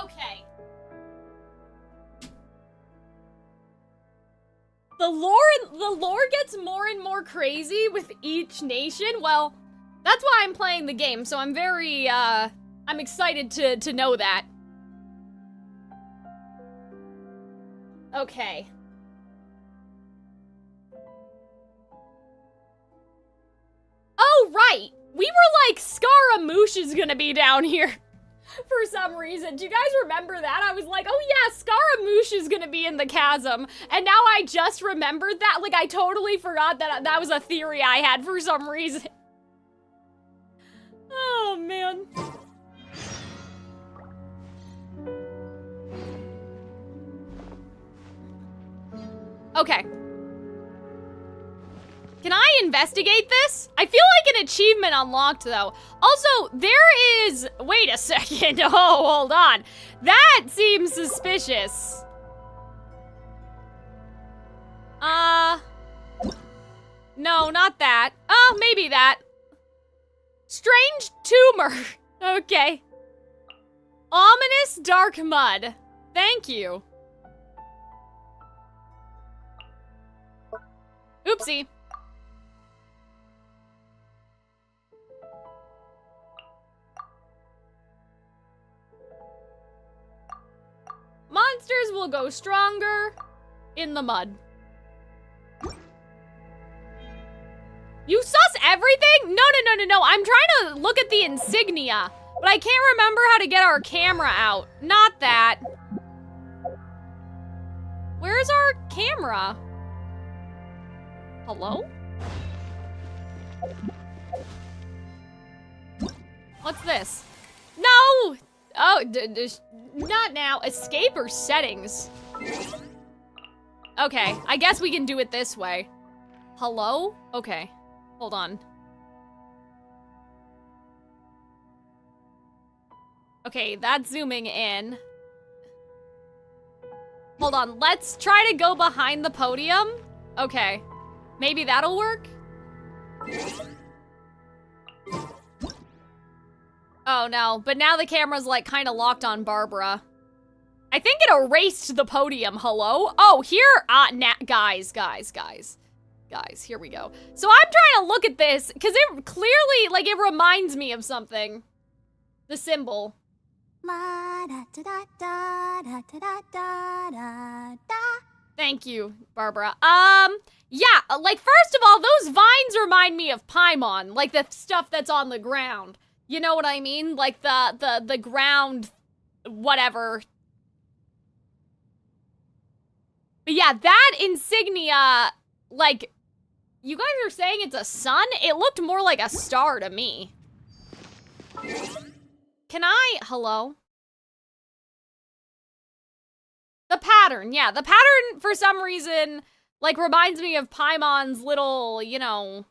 Okay. The lore gets more and more crazy with each nation. Well, that's why I'm playing the game, so I'm very, I'm excited to know that. Okay. Oh, right! We were like, Scaramouche is gonna be down here. For some reason. Do you guys remember that? I was like, oh yeah, Scaramouche is gonna be in the chasm. And now I just remembered that. Like, I totally forgot that that was a theory I had for some reason. Oh, man. Okay. Can I investigate this? I feel like an achievement unlocked, though. Also, there is... Wait a second. Oh, hold on. That seems suspicious. No, not that. Oh, maybe that. Strange tumor. Okay. Ominous dark mud. Thank you. Oopsie. Monsters will go stronger in the mud. You sus everything? No. I'm trying to look at the insignia, but I can't remember how to get our camera out. Not that. Where's our camera? Hello? What's this? No! Oh, not now. Escape or settings? Okay, I guess we can do it this way. Hello? Okay, hold on. Okay, that's zooming in. Hold on, let's try to go behind the podium. Okay, maybe that'll work? Oh no, but now the camera's like kind of locked on Barbara. I think it erased the podium, hello? Oh, here, guys, here we go. So I'm trying to look at this, because it clearly, like, it reminds me of something. The symbol. Thank you, Barbara. Yeah, like, first of all, those vines remind me of Paimon, like the stuff that's on the ground. You know what I mean? Like the ground, whatever. But yeah, that insignia, like, you guys are saying it's a sun? It looked more like a star to me. Can I, hello? The pattern, yeah, the pattern for some reason, like, reminds me of Paimon's little, you know,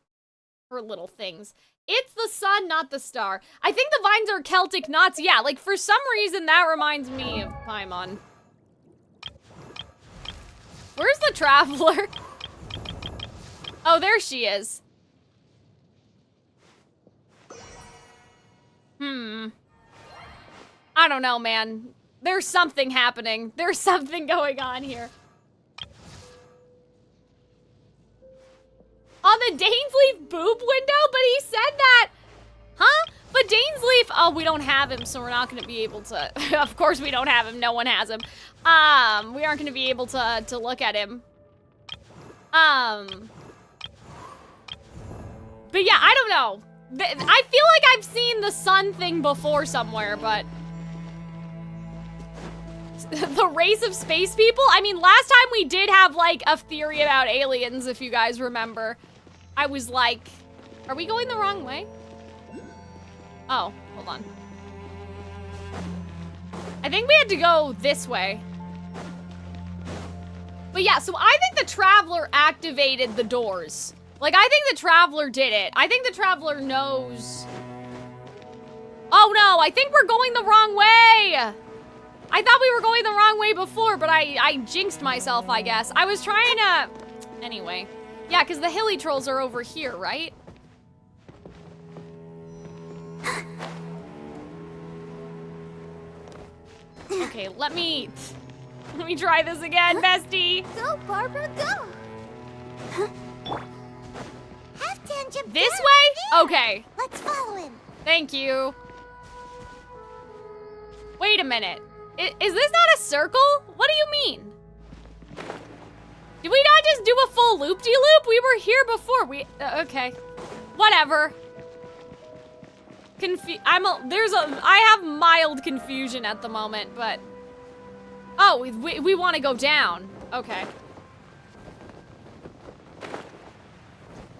her little things. It's the sun, not the star. I think the vines are Celtic knots. Yeah, like, for some reason, that reminds me of Paimon. Where's the traveler? Oh, there she is. I don't know, man. There's something happening. There's something going on here. On the Dainsleif boob window? But he said that. Huh? But Dainsleif, oh, we don't have him, so we're not gonna be able to, of course we don't have him, no one has him. We aren't gonna be able to look at him. But yeah, I don't know. I feel like I've seen the sun thing before somewhere, but... The race of space people? I mean, last time we did have, like, a theory about aliens, if you guys remember. I was like, are we going the wrong way? Oh, hold on. I think we had to go this way. But yeah, so I think the Traveler activated the doors. Like, I think the Traveler did it. I think the Traveler knows. Oh no, I think we're going the wrong way! I thought we were going the wrong way before, but I jinxed myself, I guess. I was trying to... Anyway. Yeah, because the hilly trolls are over here, right? Okay, let me try this again, bestie. Go, Barbara, go. Halfdan jumped This down way? there. Okay. Let's follow him. Thank you. Wait a minute. Is this not a circle? What do you mean? Did we not just do a full loop-de-loop? We were here before. Okay. Whatever. I have mild confusion at the moment, but... Oh, we want to go down. Okay.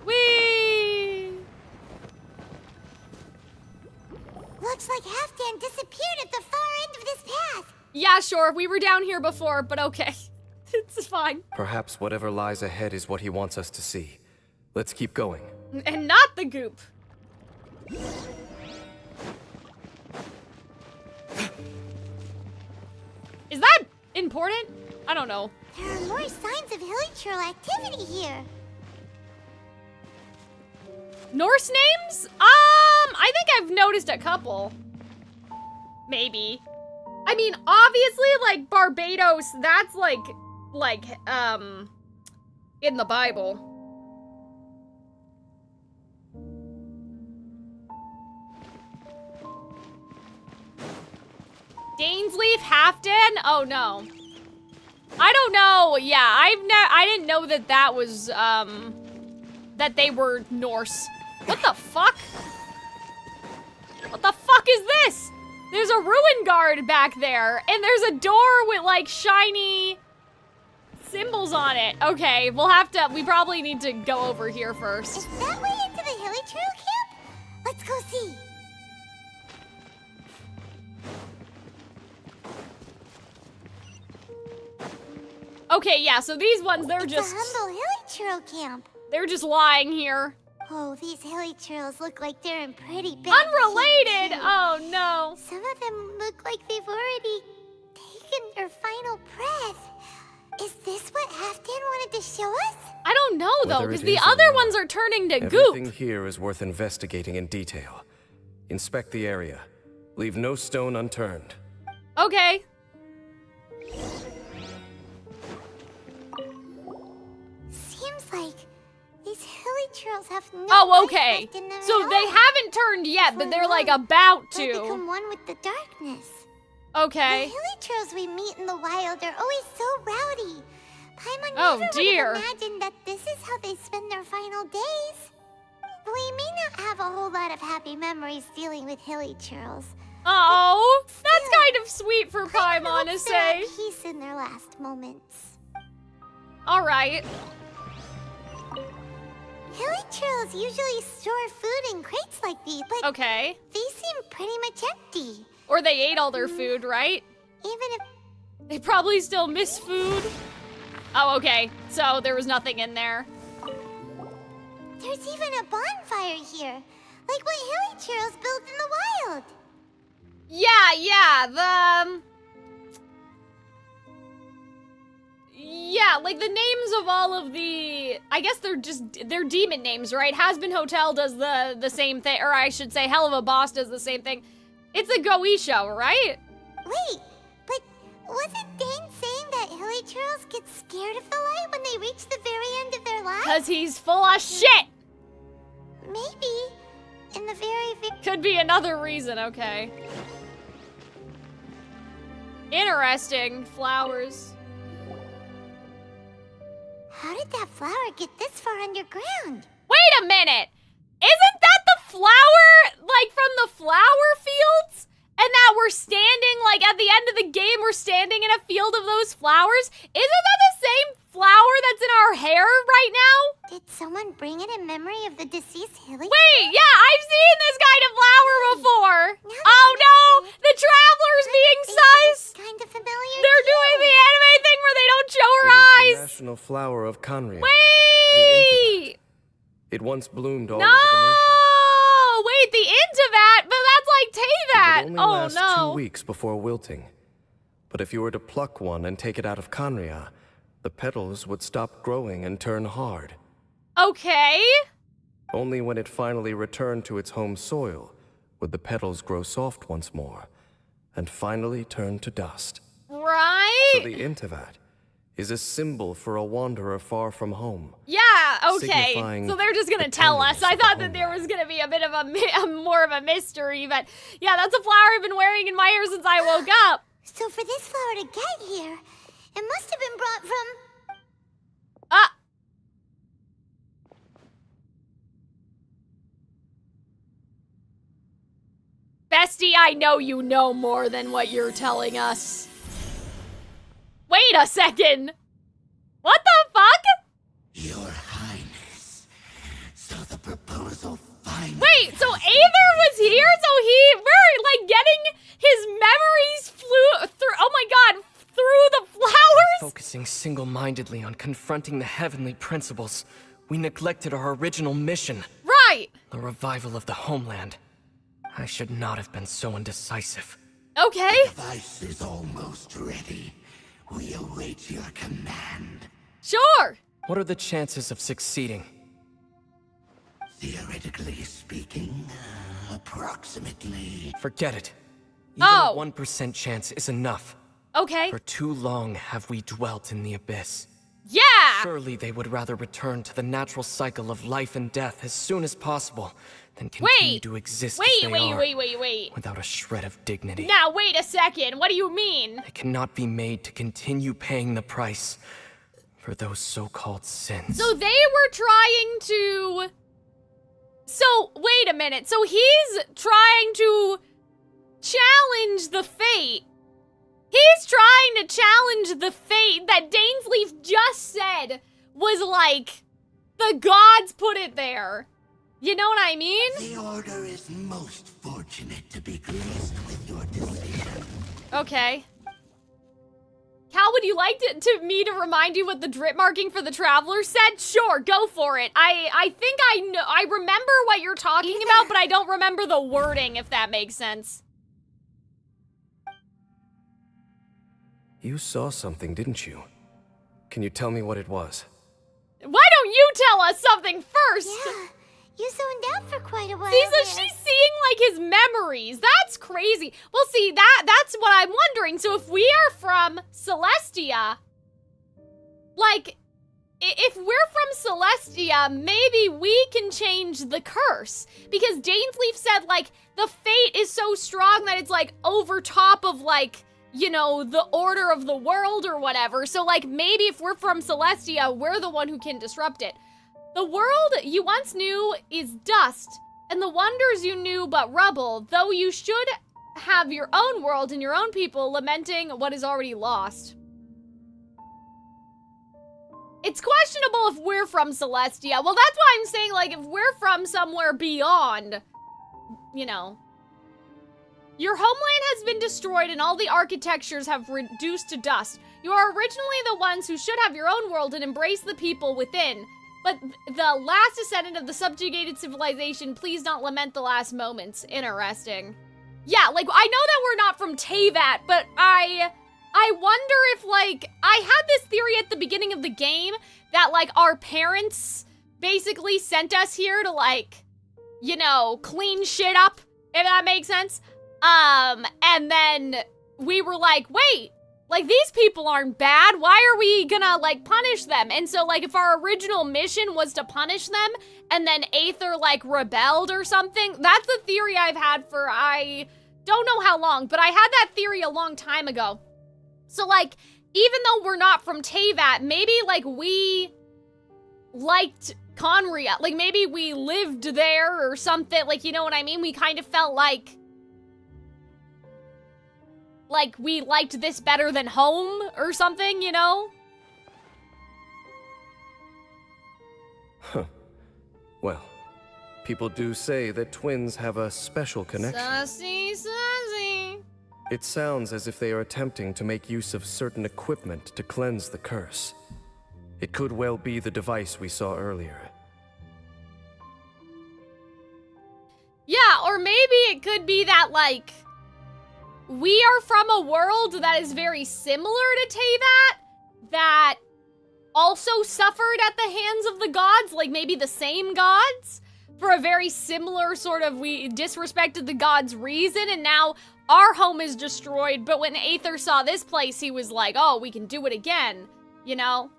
Whee! Looks like Halfdan disappeared at the far end of this path. Yeah, sure. We were down here before, but okay. It's fine. Perhaps whatever lies ahead is what he wants us to see. Let's keep going. And not the goop. Is that important? I don't know. There are more signs of hilichurl activity here. Norse names? I think I've noticed a couple. Maybe. I mean, obviously, like, Barbados, that's like, in the Bible. Dainsleif, Halfdan? Oh, no. I don't know. Yeah, I didn't know that that was, that they were Norse. What the fuck? What the fuck is this? There's a ruin guard back there, and there's a door with, like, shiny symbols on it. Okay, we probably need to go over here first. Is that way into the Hilly Trail camp? Let's go see. Okay, yeah, so these ones, they're It's just... a humble Hilly Trail camp. They're just lying here. Oh, these Hilly Trails look like they're in pretty bad Unrelated! shape, too. Oh, no. Some of them look like they've already taken their final breath. Is this what Halfdan wanted to show us? I don't know, though, Whether because it the is or other not, ones are turning to Everything goop. here is worth investigating in detail. Inspect the area. Leave no stone unturned. Okay. Seems like these Hilly Trails have no Oh, life okay. left in them So at they all. haven't turned yet, but For they're, like, long, about They'll to. become one with the darkness. Okay. The Hilly Trails we meet in the wild are always so rowdy. Paimon Oh, never dear. would have imagined that this is how they spend their final days. We may not have a whole lot of happy memories dealing with Hilly Trails. Oh, that's Still, kind of sweet for Paimon to hopes they're say. at peace in their last moments. All right. Hilly Trails usually store food in crates like these, but Okay. these seem pretty much empty. Or they ate all their food, right? Even if They probably still miss food. Oh, okay. So there was nothing in there. there's even a bonfire here, like what Hilly Trails built in the wild. Yeah, yeah, like the names of all of the, I guess they're demon names, right? Hasbin Hotel does the same thing, or I should say Hell of a Boss does the same thing. It's a Goetia, right? Wait, but wasn't Dane saying that Hilly Trails get scared of the light when they reach the very end of their lives? Cause he's full of shit. Maybe. In the very Could be another reason, okay. Interesting, flowers. How did that flower get this far underground? Wait a minute! Isn't that the flower, like, from the flower fields? And that we're standing, like, at the end of the game, we're standing in a field of those flowers? Isn't that the same flower that's in our hair right now? Did someone bring it in memory of the deceased Hilly? Wait, yeah, I've seen this kind of flower before. Now that Oh you no, mention it, the traveler's being sus. Kind of familiar. They're doing the anime thing where they don't show her It is the eyes. national flower of Conria. Wait! It once bloomed all No! over the nation. Wait, the Intivat, but that's like It Teyvat. would only Oh last no. 2 weeks before wilting. But if you were to pluck one and take it out of Conria, the petals would stop growing and turn hard. Okay. Only when it finally returned to its home soil would the petals grow soft once more and finally turn to dust. Right? So the Intivat is a symbol for a wanderer far from home. Yeah, okay. signifying So they're just gonna the tell us. tenderness I of the thought that there was gonna be a bit of a more of a mystery, but yeah, that's a flower I've been wearing in my hair since I woke up. So for this flower to get here, it must have been brought from... Bestie, I know you know more than what you're telling us. Wait a second. What the fuck? Your Highness. So the proposal finally... Wait, so Aether was here? So we're like getting his memories flew through, oh my god, through the flowers? Focusing single-mindedly on confronting the heavenly principles, we neglected our original mission, Right. the revival of the homeland. I should not have been so indecisive. Okay. Device is almost ready. We await your command. Sure. What are the chances of succeeding? Theoretically speaking, approximately. Forget it. Even a 1% chance is enough. Okay. For too long have we dwelt in the abyss. Yeah! Surely they would rather return to the natural cycle of life and death as soon as possible than continue to exist as they are, Wait. without a shred of dignity. Now, wait a second. What do you mean? I cannot be made to continue paying the price for those so-called sins. So they were trying to... So, wait a minute. So he's trying to challenge the fate. He's trying to challenge the fate that Dainsleif just said was like, the gods put it there. You know what I mean? The Order is most fortunate to be graced with your decision. Okay. Cal, would you like me to remind you what the drip marking for the Traveler said? Sure, go for it. I think I know. I remember what you're talking about, but I don't remember the wording, if that makes sense. You saw something, didn't you? Can you tell me what it was? Why don't you tell us something first? Yeah, you zoned out for quite a while. See, so there. she's seeing, like, his memories. That's crazy. Well, see, that's what I'm wondering. So if we are from Celestia, like, if we're from Celestia, maybe we can change the curse. Because Dainsleif said, like, the fate is so strong that it's, like, over top of, like, you know, the order of the world or whatever. So, like, maybe if we're from Celestia, we're the one who can disrupt it. The world you once knew is dust, and the wonders you knew but rubble, though you should have your own world and your own people lamenting what is already lost. It's questionable if we're from Celestia. Well, that's why I'm saying, like, if we're from somewhere beyond, you know. Your homeland has been destroyed and all the architectures have reduced to dust. You are originally the ones who should have your own world and embrace the people within. But the last descendant of the subjugated civilization, please don't lament the last moments. Interesting. Yeah, like, I know that we're not from Teyvat, but I wonder if, like, I had this theory at the beginning of the game that, like, our parents basically sent us here to, like, you know, clean shit up, if that makes sense. And then we were like, wait, like, these people aren't bad. Why are we gonna, like, punish them? And so, like, if our original mission was to punish them and then Aether, like, rebelled or something, that's the theory I've had for, I don't know how long, but I had that theory a long time ago. So, like, even though we're not from Teyvat, maybe, like, we liked Conria. Like, maybe we lived there or something. Like, you know what I mean? We kind of felt like we liked this better than home or something, you know? Huh. Well, people do say that twins have a special connection. Sassy, sassy. It sounds as if they are attempting to make use of certain equipment to cleanse the curse. It could well be the device we saw earlier. Yeah, or maybe it could be that, like, we are from a world that is very similar to Teyvat, that also suffered at the hands of the gods, like maybe the same gods, for a very similar sort of, we disrespected the gods' reason, and now our home is destroyed, but when Aether saw this place, he was like, oh, we can do it again, you know?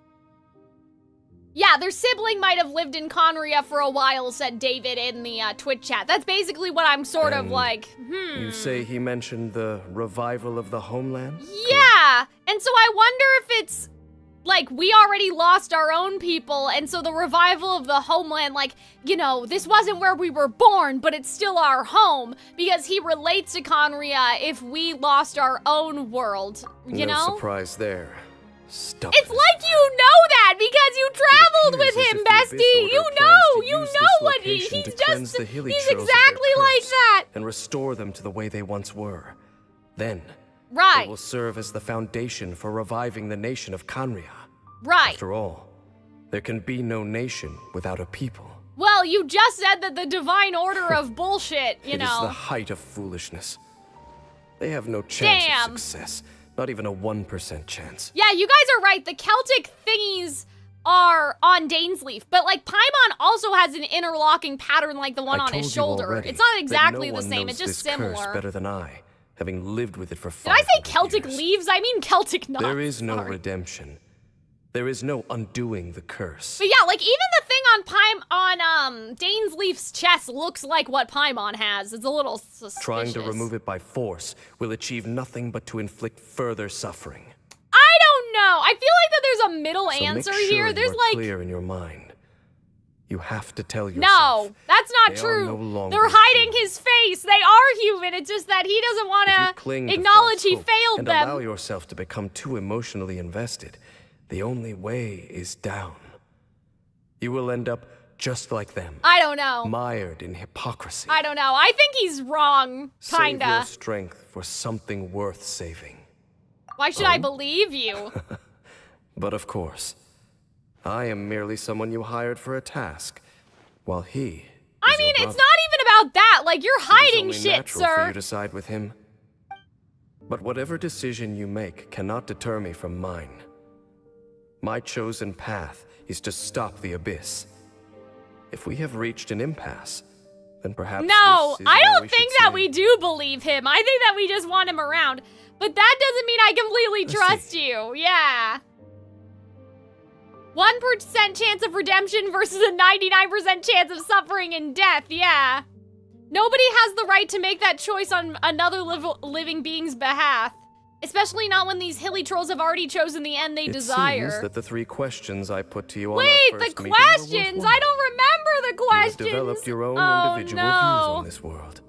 Yeah, their sibling might have lived in Conria for a while, said David in the Twitch chat. That's basically what I'm sort of like, You say he mentioned the revival of the homeland? Yeah, and so I wonder if it's, like, we already lost our own people, and so the revival of the homeland, like, you know, this wasn't where we were born, but it's still our home, because he relates to Conria if we lost our own world, you know? No surprise there. Stop It's it. like you know that because you traveled with him, bestie. You know what he's just, he's exactly like that. And restore them to the way they once were. Then, Right, it will serve as the foundation for reviving the nation of Conria. right. After all, there can be no nation without a people. Well, you just said that the divine order of bullshit, you It is know. the height of foolishness. They have no chance Damn. of success. Not even a 1% chance. Yeah, you guys are right. The Celtic thingies are on Dainsleif, but like Paimon also has an interlocking pattern like the one on his shoulder. It's not exactly the same, it's just similar. Curse better than I, having lived with it for 500 years. Did I say Celtic years. leaves? I mean Celtic knots. There is no redemption. There is no undoing the curse. But yeah, like even the thing on Dainsleif's chest looks like what Paimon has. It's a little suspicious. Trying to remove it by force will achieve nothing but to inflict further suffering. I don't know. I feel like that there's a middle answer make sure here. There's like clear in your mind. You have to tell yourself. No, that's not they true. Are no longer They're hiding human. his face. They are human. It's just that he doesn't want to acknowledge he failed and them. Allow yourself to become too emotionally invested. The only way is down. You will end up just like them. I don't know. Mired in hypocrisy. I don't know. I think he's wrong, kinda. Save your strength for something worth saving. Why should I believe you? But of course, I am merely someone you hired for a task, while he. I mean, it's not even about that. Like, you're hiding shit, natural for sir. you to side with him. But whatever decision you make cannot deter me from mine. My chosen path is to stop the abyss. If we have reached an impasse, then perhaps. No, this is I where don't we think should that see. we do believe him. I think that we just want him around. But that doesn't mean I completely trust you. Yeah. 1% chance of redemption versus a 99% chance of suffering and death. Yeah. Nobody has the right to make that choice on another living being's behalf. Especially not when these hilly trolls have already chosen the end they desire. It seems that the 3 questions I put to you on Wait, our the first meeting were questions! worthwhile. I don't remember the questions! You have developed your own individual no. views on this world.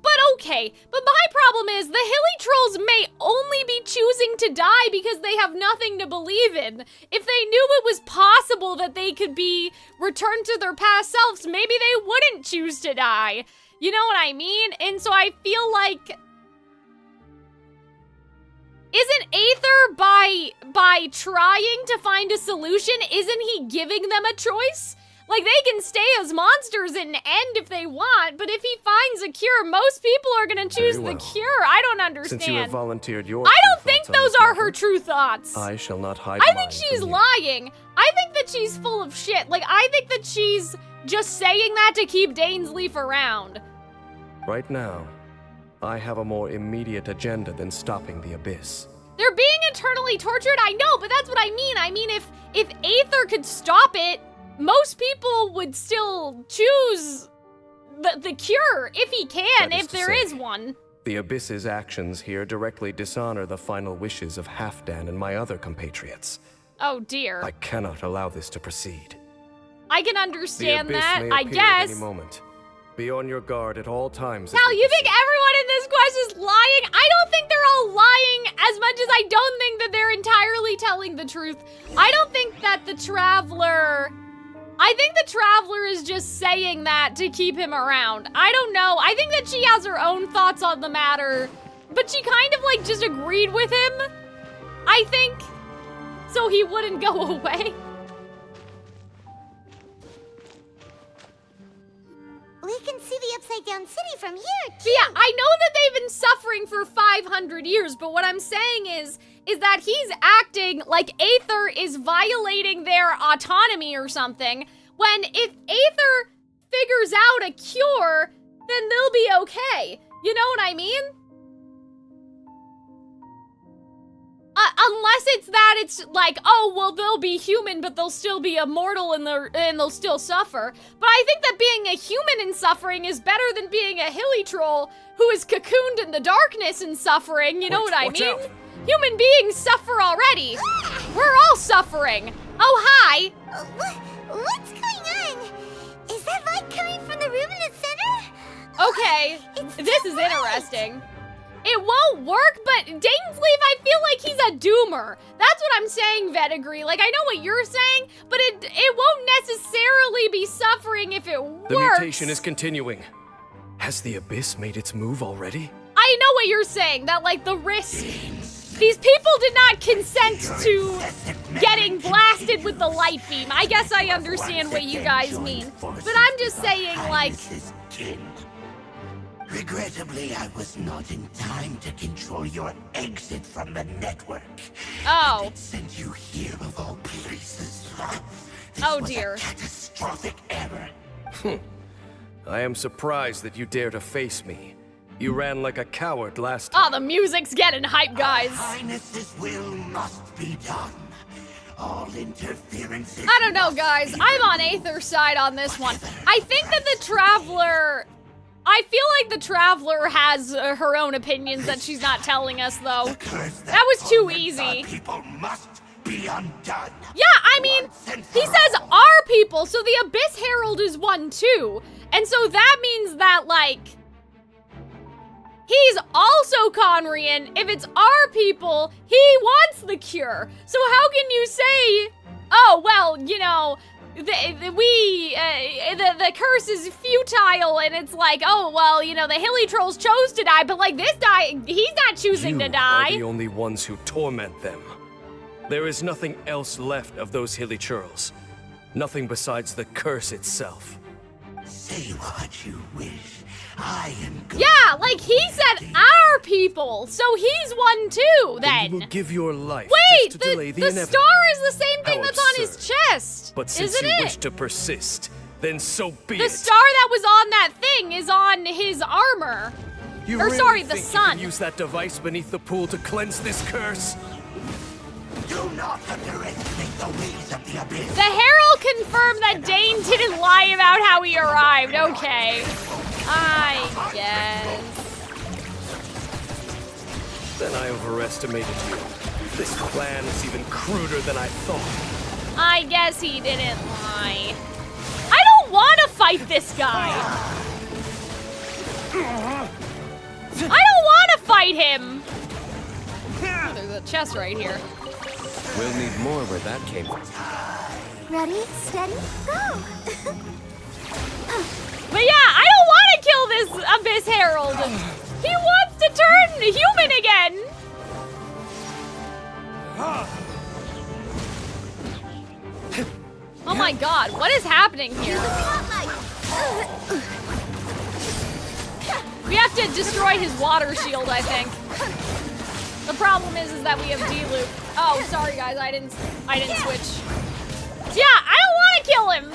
But okay. But my problem is the hilly trolls may only be choosing to die because they have nothing to believe in. If they knew it was possible that they could be returned to their past selves, maybe they wouldn't choose to die. You know what I mean? And so I feel like... Isn't Aether, by trying to find a solution, isn't he giving them a choice? Like, they can stay as monsters and end if they want, but if he finds a cure, most people are gonna choose the cure. I don't understand. Since you have volunteered your I don't think thoughts on those this are matter, her true thoughts. I shall not hide I mine think she's from you. lying. I think that she's full of shit. Like, I think that she's just saying that to keep Dainsleif around. Right now, I have a more immediate agenda than stopping the abyss. They're being eternally tortured, I know, but that's what I mean. I mean, if Aether could stop it, most people would still choose the cure, if he can, if there is one. The Abyss's actions here directly dishonor the final wishes of Halfdan and my other compatriots. Oh dear. I cannot allow this to proceed. I can understand the Abyss that, may I appear guess. At any moment. Be on your guard at all times. Cal, you think everyone in this quest is lying? I don't think they're all lying as much as I don't think that they're entirely telling the truth. I don't think that the Traveler... I think the Traveler is just saying that to keep him around. I don't know. I think that she has her own thoughts on the matter, but she kind of like just agreed with him, I think, so he wouldn't go away. We can see the Upside Down City from here, too. But yeah, I know that they've been suffering for 500 years, but what I'm saying is that he's acting like Aether is violating their autonomy or something, when if Aether figures out a cure, then they'll be okay. You know what I mean? Unless it's that it's like, oh, well, they'll be human, but they'll still be immortal and they'll still suffer. But I think that being a human and suffering is better than being a hilly troll who is cocooned in the darkness and suffering. You know what I mean? Out. Human beings suffer already. We're all suffering. Oh, hi. What's going on? Is that light coming from the room in the center? Okay, It's this is bright. interesting. It won't work, but Dainsleif, I feel like he's a doomer. That's what I'm saying, Vetigree. Like, I know what you're saying, but it won't necessarily be suffering if it works. The mutation is continuing. Has the Abyss made its move already? I know what you're saying, that, like, the risk... These people did not consent to getting blasted with the light beam. I guess I understand what you guys mean. But I'm just saying, like... Regrettably, I was not in time to control your exit from the network. Oh. It sent you here of all places. This Oh was dear. a catastrophic error. I am surprised that you dare to face me. You ran like a coward last time. Oh, the music's getting hype, guys. Highness's will must be done. All interference is I don't know, guys. I'm on Aether's side on this one. I think that the Traveler... I feel like the Traveler has her own opinions that she's not telling us, though. The curse That was too torments our easy. people must be undone. Yeah, I mean, he says our people, so the Abyss Herald is one too. And so that means that, like, he's also Conrian. If it's our people, he wants the cure. So how can you say, oh, well, you know, the curse is futile, and it's like, oh, well, you know, the Hilly Trolls chose to die, but, like, this guy, he's not choosing to You die. are the only ones who torment them. There is nothing else left of those hilly churls. Nothing besides the curse itself. Say what you wish. I am good. Yeah, like he said our people, so he's one too, then. You will give your life Wait, just to delay the the inevitable. star is the same thing How that's on his absurd. chest, But since isn't you it? wish to persist, then so be The it. star that was on that thing is on his armor. You or really sorry, the think sun. You can use that device beneath the pool to cleanse this curse? Do not underestimate the ways of the abyss. The Herald confirmed that Dane didn't lie about how he arrived. Okay. I guess. Then I overestimated you. This plan is even cruder than I thought. I guess he didn't lie. I don't want to fight this guy. I don't want to fight him. Oh, there's a chest right here. We'll need more where that came from. Ready, steady, go! But yeah, I don't want to kill this Abyss Herald. He wants to turn human again. Oh my god, what is happening here? We have to destroy his water shield, I think. The problem is that we have D-loop. Oh, sorry guys, I didn't switch. Yeah, I don't want to kill him.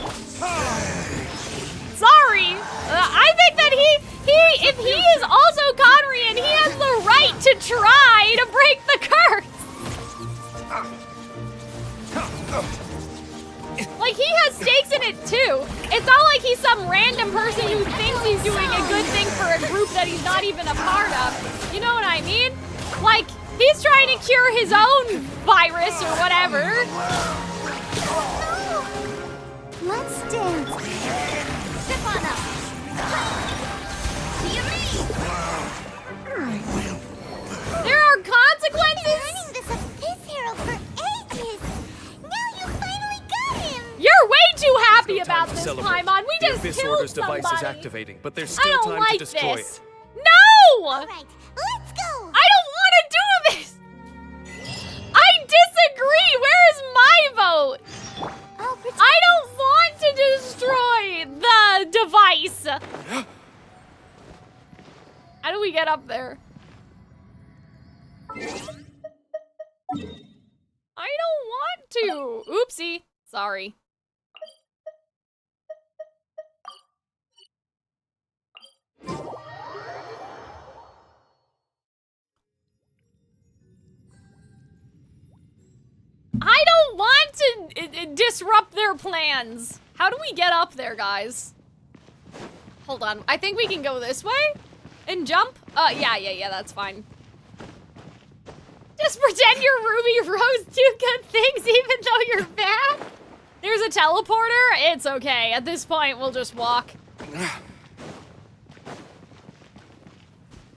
Sorry. I think that if he is also Conrian, he has the right to try to break the curse. Like, he has stakes in it too. It's not like he's some random person who thinks he's doing a good thing for a group that he's not even a part of. You know what I mean? Like, he's trying to cure his own virus or whatever. Let's dance. Step on up. There are consequences. Running this Abyss Herald for ages. Now you finally got him. You're way too happy No about time to this, celebrate. Paimon. We The just Abyss killed Order's somebody. device is activating, but there's I still don't time like to destroy this. it. No! All right, let's go. I don't want to do this. I disagree. Where is my vote? I'll protect I don't want to destroy the device. How do we get up there? I don't want to. Oopsie. Sorry. I don't want to disrupt their plans. How do we get up there, guys? Hold on. I think we can go this way and jump. Yeah, that's fine. Just pretend you're Ruby Rose, do good things even though you're bad. There's a teleporter. It's okay. At this point, we'll just walk.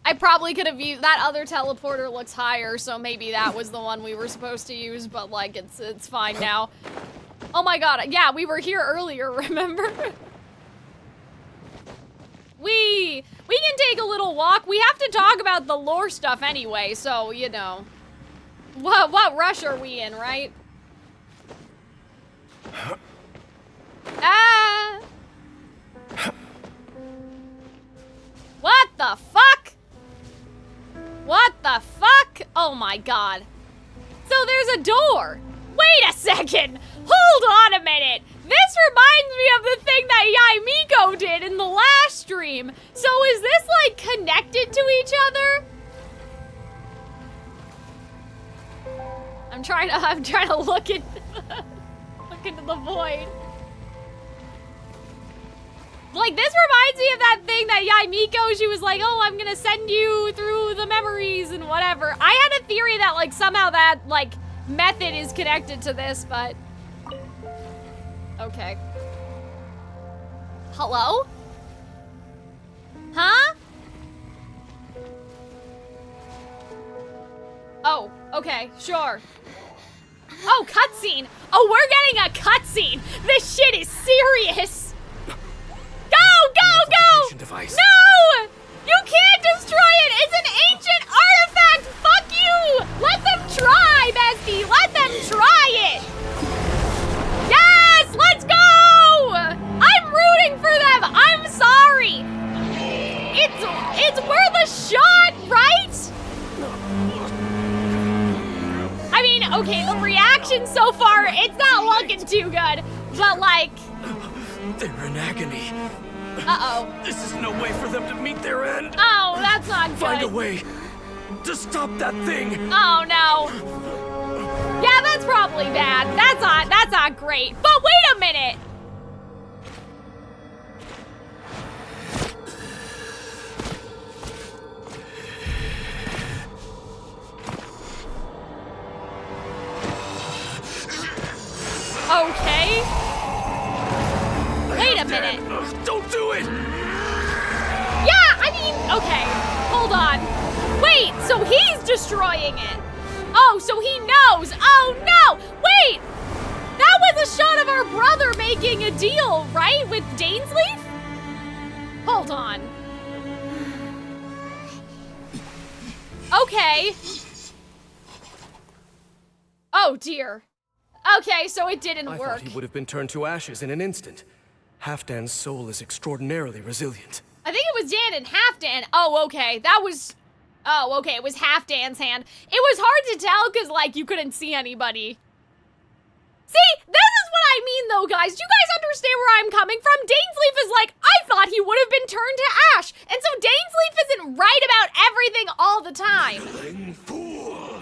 I probably could have used that other teleporter. Looks higher, so maybe that was the one we were supposed to use, but like it's fine now. Oh my god, yeah, we were here earlier, remember? We can take a little walk. We have to talk about the lore stuff anyway, so you know. What rush are we in, right? Ah! What the fuck? What the fuck? Oh my god. So there's a door. Wait a second! Hold on a minute! This reminds me of the thing that Yaimiko did in the last stream. So is this like connected to each other? I'm trying to look at look into the void. Like, this reminds me of that thing that Yaimiko, she was like, oh, I'm gonna send you through the memories and whatever. I had a theory that, like, somehow that, like, method is connected to this, but... Okay. Hello? Huh? Oh, okay, sure. Oh, cutscene! Oh, we're getting a cutscene! This shit is serious! Go! Device. No! You can't destroy it! It's an ancient artifact! Fuck you! Let them try, bestie! Let them try it! Yes! Let's go! I'm rooting for them! I'm sorry! It's worth a shot, right? I mean, okay, the reaction so far, it's not looking too good, but like... They're in agony. Uh-oh. This is no way for them to meet their end. Oh, that's not good. Find a way to stop that thing. Oh, no. Yeah, that's probably bad. That's not great. But wait a minute. Okay. Wait a minute. Don't do it! Yeah, I mean, okay. Hold on. Wait, so he's destroying it. Oh, so he knows. Oh, no. Wait. That was a shot of our brother making a deal, right? With DAINSLEIF? Hold on. Okay. Oh, dear. Okay, so it didn't I work. thought he would have been turned to ashes in an instant. Halfdan's soul is extraordinarily resilient. I think it was Dan and Halfdan. Oh, okay. That was... Oh, okay. It was Halfdan's hand. It was hard to tell because, like, you couldn't see anybody. See? This is what I mean, though, guys. Do you guys understand where I'm coming from? DAINSLEIF is like, I thought he would have been turned to ash. And so DAINSLEIF isn't right about everything all the time. Killing fool!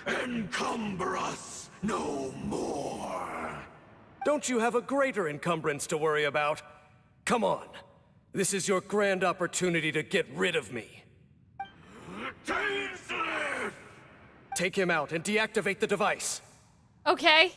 Encumber us no more! Don't you have a greater encumbrance to worry about? Come on. This is your grand opportunity to get rid of me. DAINSLEIF! Take him out and deactivate the device. Okay.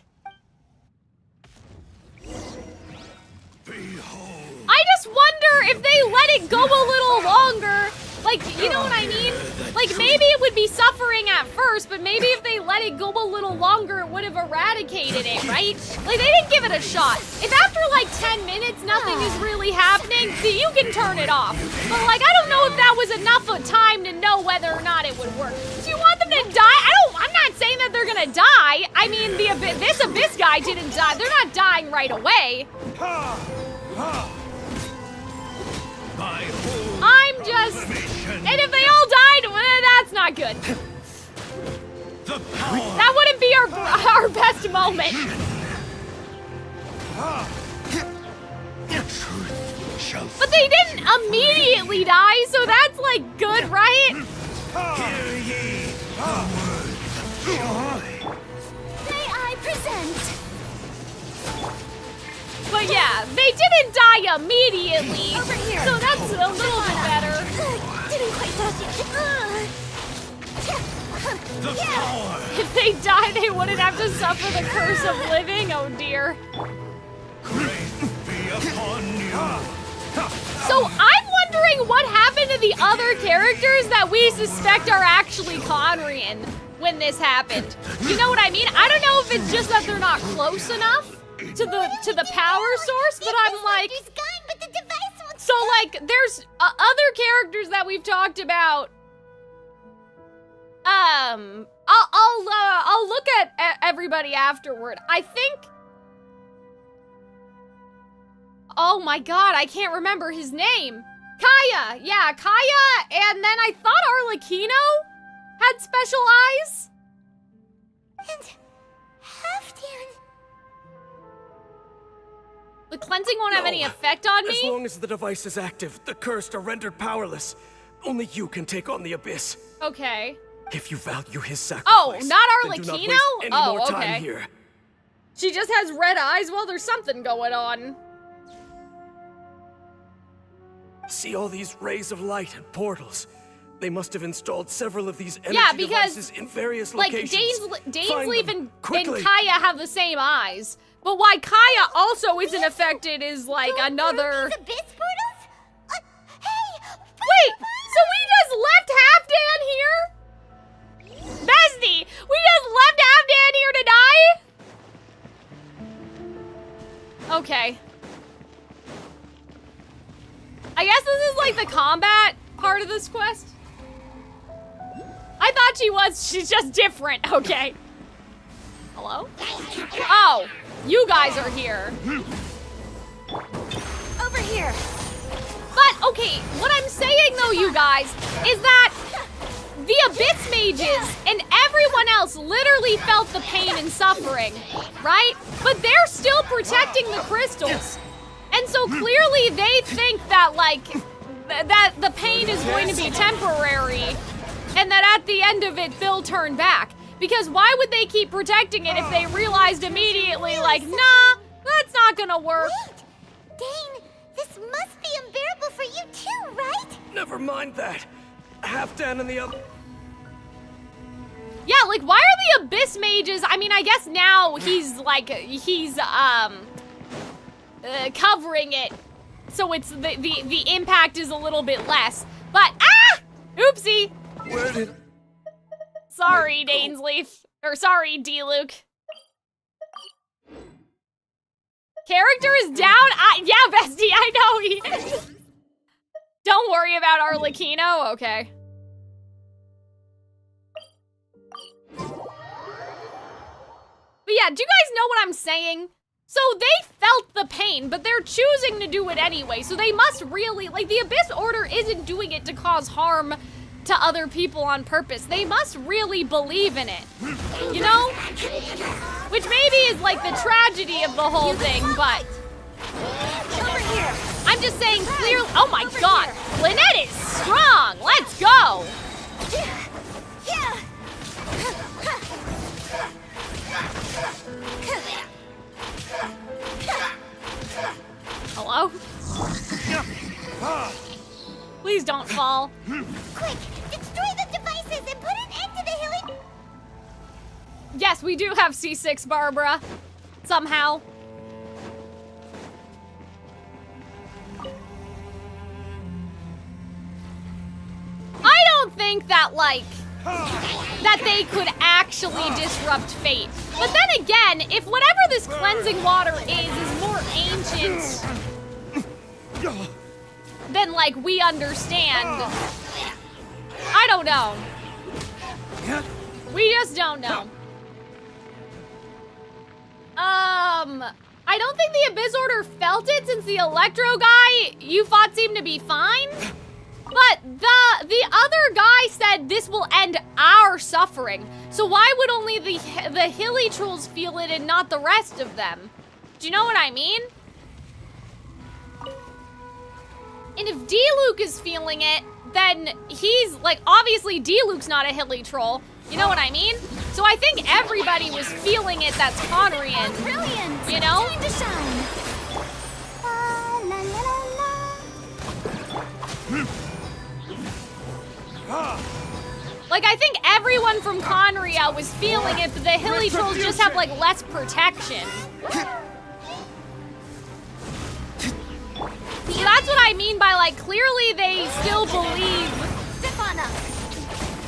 Behold. I just wonder if they let it go a little longer. Like, you know what I mean? Like, maybe it would be suffering at first, but maybe if they let it go a little longer, it would have eradicated it, right? Like, they didn't give it a shot. If after, like, 10 minutes nothing is really happening, then you can turn it off. But, like, I don't know if that was enough of time to know whether or not it would work. Do you want them to die? I'm not saying that they're gonna die. I mean, this Abyss guy didn't die. They're not dying right away. I'm just... And if they all died, well, that's not good. That wouldn't be our best moment. But they didn't immediately die, so that's like good, right? Hear ye the words of joy. May I present? But yeah, they didn't die immediately. Over here. So that's a little bit better. Didn't quite touch it. The power. If they die, they wouldn't have to suffer the curse of living. Oh dear. Grace be upon you. So I'm wondering what happened to the other characters that we suspect are actually Conrian when this happened. You know what I mean? I don't know if it's just that they're not close enough to the power source, but I'm like, so like there's other characters that we've talked about. I'll look at everybody afterward. I think. Oh my god, I can't remember his name. Kaya, yeah, Kaya, and then I thought Arlecchino had special eyes. And Halfdan The cleansing won't have any effect on me? As long as the device is active, the cursed are rendered powerless. Only you can take on the abyss. Okay. If you value his sacrifice, Oh, not then do not Arlecchino? waste any Oh, more time okay. here. She just has red eyes? Well, there's something going on. See all these rays of light and portals? They must have installed several of these energy Yeah, because, devices in various like, locations. Dainsleif and quickly. Kaya have the same eyes. But why Kaya also isn't affected is, like, another... These abyss portals? Hey! Wait! So we just left Halfdan here? Bestie! We just left Halfdan here to die? Okay. I guess this is, like, the combat part of this quest. I thought she was. She's just different. Okay. Hello? Oh, you guys are here. Over here! But, okay, what I'm saying though, you guys, is that the Abyss Mages and everyone else literally felt the pain and suffering, right? But they're still protecting the crystals. And so clearly they think that, like, that the pain is going to be temporary and that at the end of it, they'll turn back. Because why would they keep protecting it if they realized immediately, like, nah, that's not gonna work? Wait! Dane, this must be unbearable for you too, right? Never mind that. Halfdan and the other... Yeah, like, why are the Abyss Mages, I mean, I guess now he's, like, covering it, so it's, the impact is a little bit less. But, oopsie! Where did... Sorry, Dainsleif. Or sorry, D-Luke. Character is down? Yeah, bestie, I know he is. Don't worry about Arlecchino, okay. But yeah, do you guys know what I'm saying? So they felt the pain, but they're choosing to do it anyway, so they must really, like, the Abyss Order isn't doing it to cause harm to other people on purpose. They must really believe in it, you know? Which maybe is like the tragedy of the whole thing, but... Over here! I'm just saying clearly, oh my god, Lynette is strong, let's go! Hello? Please don't fall. Quick, destroy the devices and put an end to the hilly... Yes, we do have C6, Barbara. Somehow. I don't think that, like, that they could actually disrupt fate. But then again, if whatever this cleansing water is more ancient than, like, we understand, I don't know. We just don't know. I don't think the Abyss Order felt it since the Electro guy you fought seemed to be fine. But the other guy said this will end our suffering. So why would only the Hilly Trolls feel it and not the rest of them? Do you know what I mean? And if D-Luke is feeling it, then he's, like, obviously D-Luke's not a Hilly Troll. You know what I mean? So I think everybody was feeling it that's Conrian. Brilliant! You know? Time to shine! La, la, la, la. Like, I think everyone from Conria was feeling it, but the Hilly Trolls just have, like, less protection. So that's what I mean by, like, clearly they still believe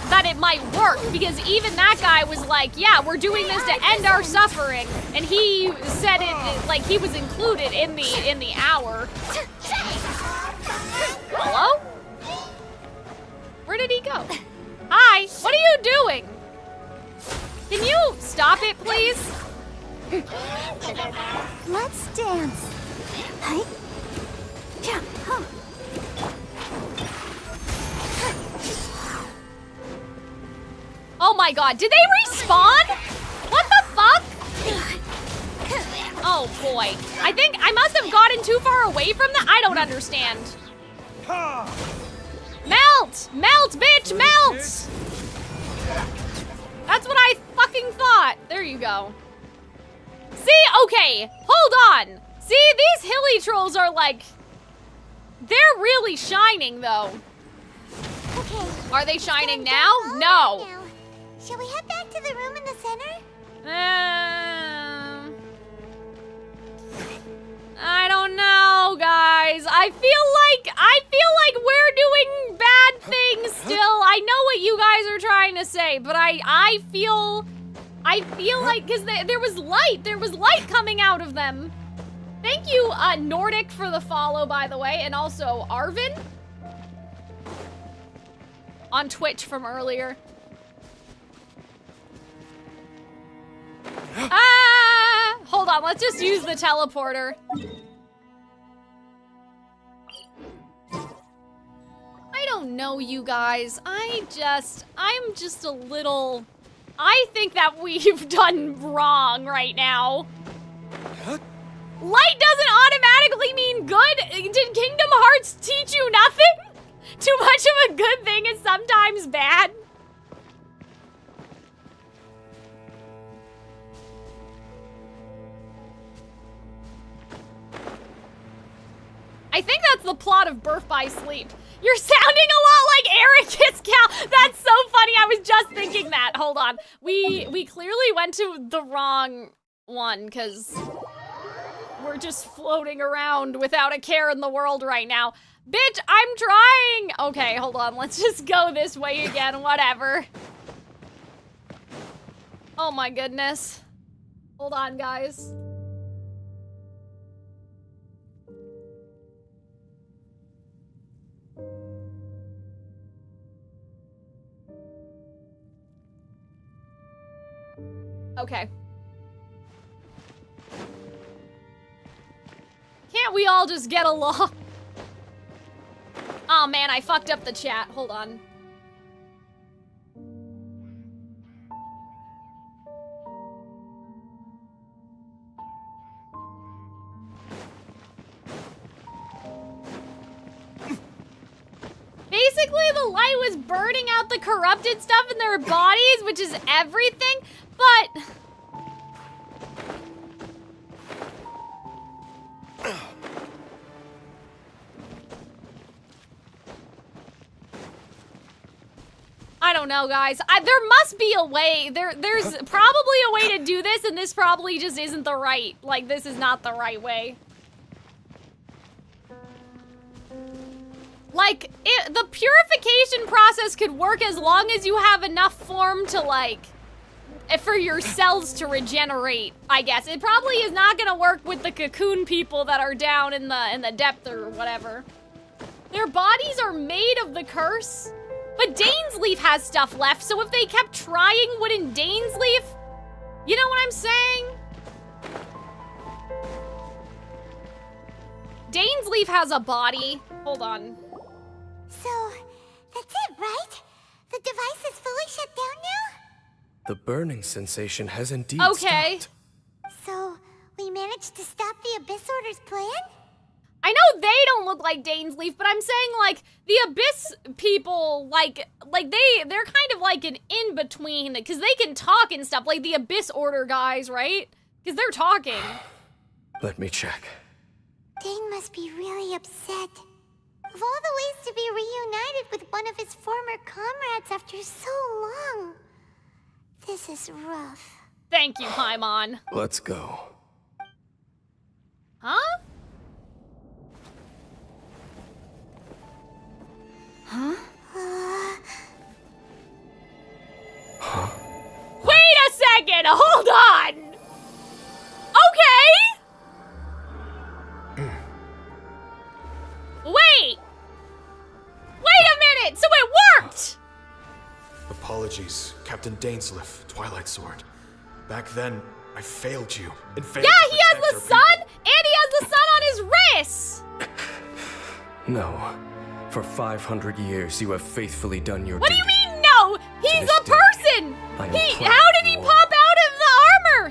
that it might work, because even that guy was like, yeah, we're doing this to end our suffering, and he said it, like, he was included in the hour. Hello? Where did he go? Hi, what are you doing? Can you stop it, please? Let's dance. Hi. Yeah. Huh. Oh my god, did they respawn? What the fuck? Oh boy. I think I must have gotten too far away from that. I don't understand. Melt! Melt, bitch, melt! That's what I fucking thought. There you go. See, okay, hold on. See, these hilly trolls are like, they're really shining though. Okay. Are they shining now? No. Now. Shall we head back to the room in the center? I don't know, guys. I feel like we're doing bad things still. I know what you guys are trying to say, but I feel like, because there was light coming out of them. Thank you, Nordic, for the follow, by the way, and also Arvin on Twitch from earlier. Hold on, let's just use the teleporter. I don't know, you guys. I'm just a little... I think that we've done wrong right now. Light doesn't automatically mean good. Did Kingdom Hearts teach you nothing? Too much of a good thing is sometimes bad. I think that's the plot of Birth by Sleep. You're sounding a lot like Eric is Cal. That's so funny. I was just thinking that. Hold on. We clearly went to the wrong one because we're just floating around without a care in the world right now. Bitch, I'm trying. Okay, hold on. Let's just go this way again. Whatever. Oh my goodness. Hold on, guys. Okay. Can't we all just get along? Oh man, I fucked up the chat. Hold on. Basically, the light was burning out the corrupted stuff in their bodies, which is everything, but... I don't know, guys. There must be a way. There's probably a way to do this, and this probably just isn't the right. Like, this is not the right way. Like, the purification process could work as long as you have enough form to, like, for your cells to regenerate, I guess. It probably is not gonna work with the cocoon people that are down in the depth or whatever. Their bodies are made of the curse. But Dainsleif has stuff left, so if they kept trying, wouldn't Dainsleif? You know what I'm saying? Dainsleif has a body. Hold on. So, that's it, right? The device is fully shut down now? The burning sensation has indeed Okay. stopped. So, we managed to stop the Abyss Order's plan? I know they don't look like Dainsleif, but I'm saying, like, the Abyss people, like they're kind of like an in-between, because they can talk and stuff, like the Abyss Order guys, right? Because they're talking. Let me check. Dane must be really upset. Of all the ways to be reunited with one of his former comrades after so long, this is rough. Thank you, Paimon. Let's go. Huh? Huh? Wait a second! Hold on! Okay! Wait! Wait a minute! So it worked! Apologies, Captain Dainsleif, Twilight Sword. Back then, I failed you. And failed Yeah, to he has protect the our sun! people. And he has the sun on his wrist! No. For 500 years, you have faithfully done your What do duty. you mean, no? He's this a day, person! I am How proud did he of you pop out of the armor?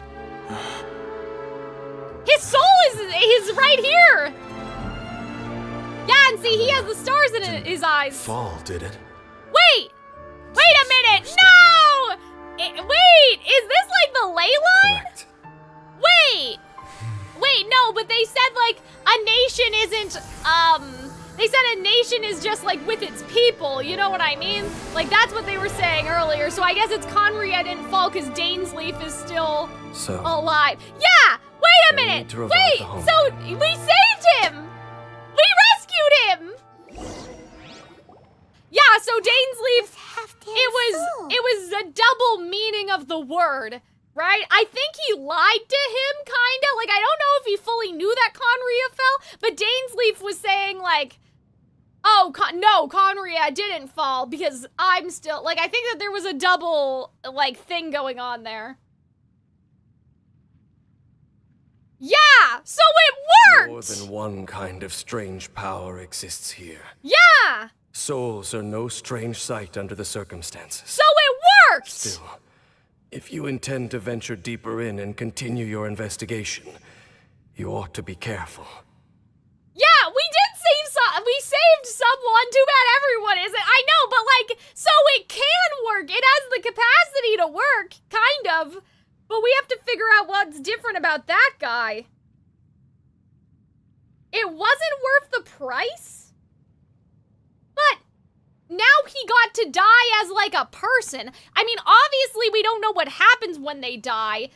His soul he's right here. Yeah, and see, he has the stars in his eyes. Fall, did it? Wait a minute, no! Wait, is this like the ley line? Correct. Wait, no, but they said like a nation isn't, they said a nation is just like with its people, you know what I mean? Like that's what they were saying earlier, so I guess it's Courtier didn't fall because Dainsleif is still alive. Yeah, wait a minute, wait, so we saved him! We rescued him! Yeah, so Dainsleif, it was a double meaning of the word, right? I think he lied to him, kinda. Like, I don't know if he fully knew that Courtier fell, but Dainsleif was saying, like, oh, no, Courtier didn't fall because I'm still, like, I think that there was a double, like, thing going on there. Yeah, so it worked! More than one kind of strange power exists here. Yeah! Souls are no strange sight under the circumstances. So it worked! Still, if you intend to venture deeper in and continue your investigation, you ought to be careful. Yeah, we saved someone. Too bad everyone isn't. I know, but like, so it can work. It has the capacity to work, kind of. But we have to figure out what's different about that guy. It wasn't worth the price? But now he got to die as like a person. I mean, obviously we don't know what happens when they die.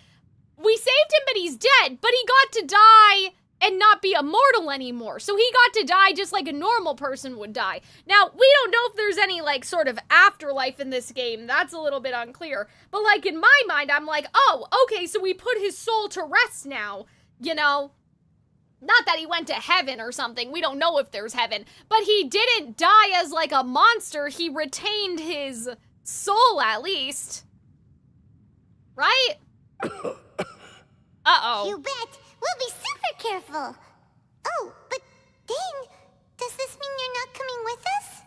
We saved him, but he's dead. But he got to die and not be immortal anymore. So he got to die just like a normal person would die. Now, we don't know if there's any like sort of afterlife in this game. That's a little bit unclear. But like in my mind, I'm like, oh, okay, so we put his soul to rest now, you know? Not that he went to heaven or something. We don't know if there's heaven. But he didn't die as like a monster. He retained his soul at least. Right? Uh-oh. You bet. We'll be super careful. Oh, but Dane, does this mean you're not coming with us?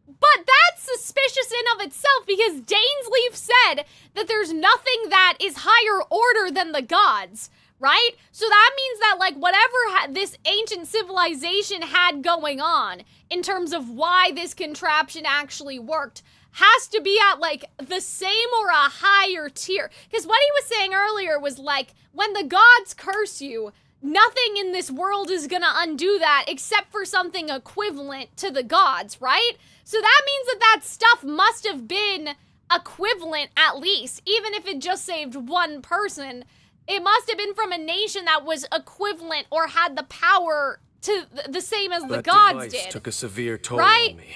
But that's suspicious in of itself because Dainsleif said that there's nothing that is higher order than the gods, right? So that means that like whatever this ancient civilization had going on in terms of why this contraption actually worked has to be at like the same or a higher tier. Because what he was saying earlier was like, when the gods curse you, nothing in this world is gonna undo that except for something equivalent to the gods, right? So that means that that stuff must have been equivalent at least, even if it just saved one person. It must have been from a nation that was equivalent or had the power to the same as the gods device did. Took a severe toll right? on me.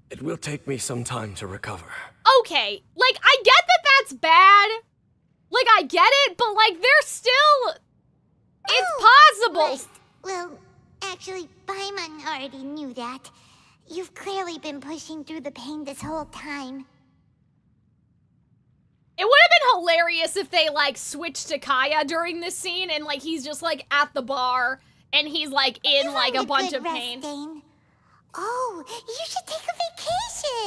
It will take me some time to recover. Okay, like, I get that that's bad. Like, I get it, but, like, there's still... It's possible. Right. Well, actually, Paimon already knew that. You've clearly been pushing through the pain this whole time. It would have been hilarious if they, like, switched to Kaya during this scene and, like, he's just, like, at the bar and he's, like, in, like, a bunch of pain. Dane. Oh, you should take a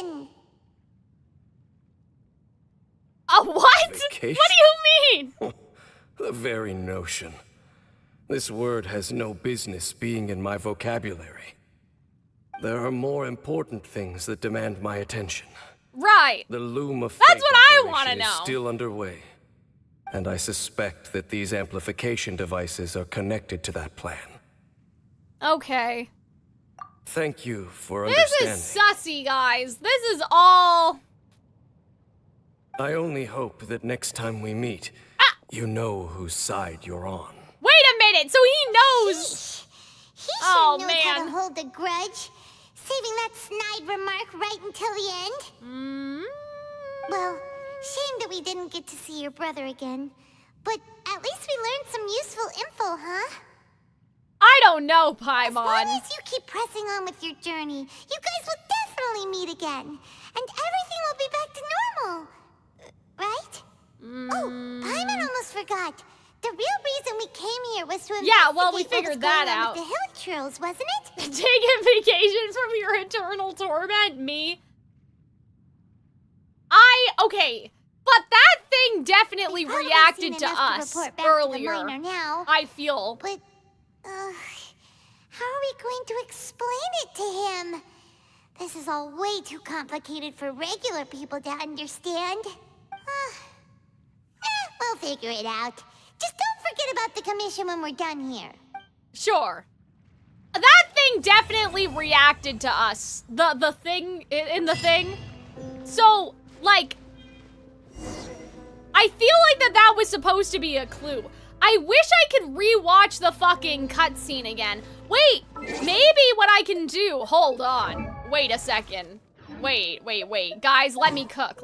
vacation! A what? Vacation? What do you mean? The very notion. This word has no business being in my vocabulary. There are more important things that demand my attention. Right. The loom of That's fate what I operation want to is know. still underway. And I suspect that these amplification devices are connected to that plan. Okay. Thank you for This understanding. is sussy, guys. This is all... I only hope that next time we meet, you know whose side you're on. Wait a minute, so he knows... He sure knows how to man. hold a grudge. Saving that snide remark right until the end. Well, shame that we didn't get to see your brother again. But at least we learned some useful info, huh? I don't know, As long Paimon. as you keep pressing on with your journey, you guys will definitely meet again. And everything will be back to normal. Right? Oh, Paimon almost forgot. The real reason we came here was to investigate Yeah, well, we what was figured going that on out. with the Hilichurls, wasn't it? Taking vacations from your eternal torment, me. Okay, But that thing definitely They've probably reacted seen to enough us report back earlier. To the miner now, I feel. But, how are we going to explain it to him? This is all way too complicated for regular people to understand. We'll figure it out. Just don't forget about the commission when we're done here. Sure. That thing definitely reacted to us. The thing in the thing. So, like, I feel like that was supposed to be a clue. I wish I could rewatch the fucking cutscene again. Wait, maybe what I can do, hold on. Wait a second. Wait. Guys, let me cook.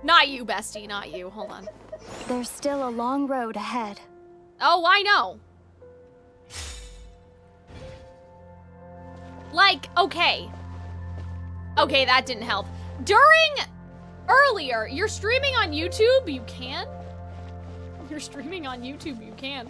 Not you, bestie, not you. Hold on. There's still a long road ahead. Oh, I know. Like, okay. Okay, that didn't help. Earlier, you're streaming on YouTube? You can? You're streaming on YouTube, you can.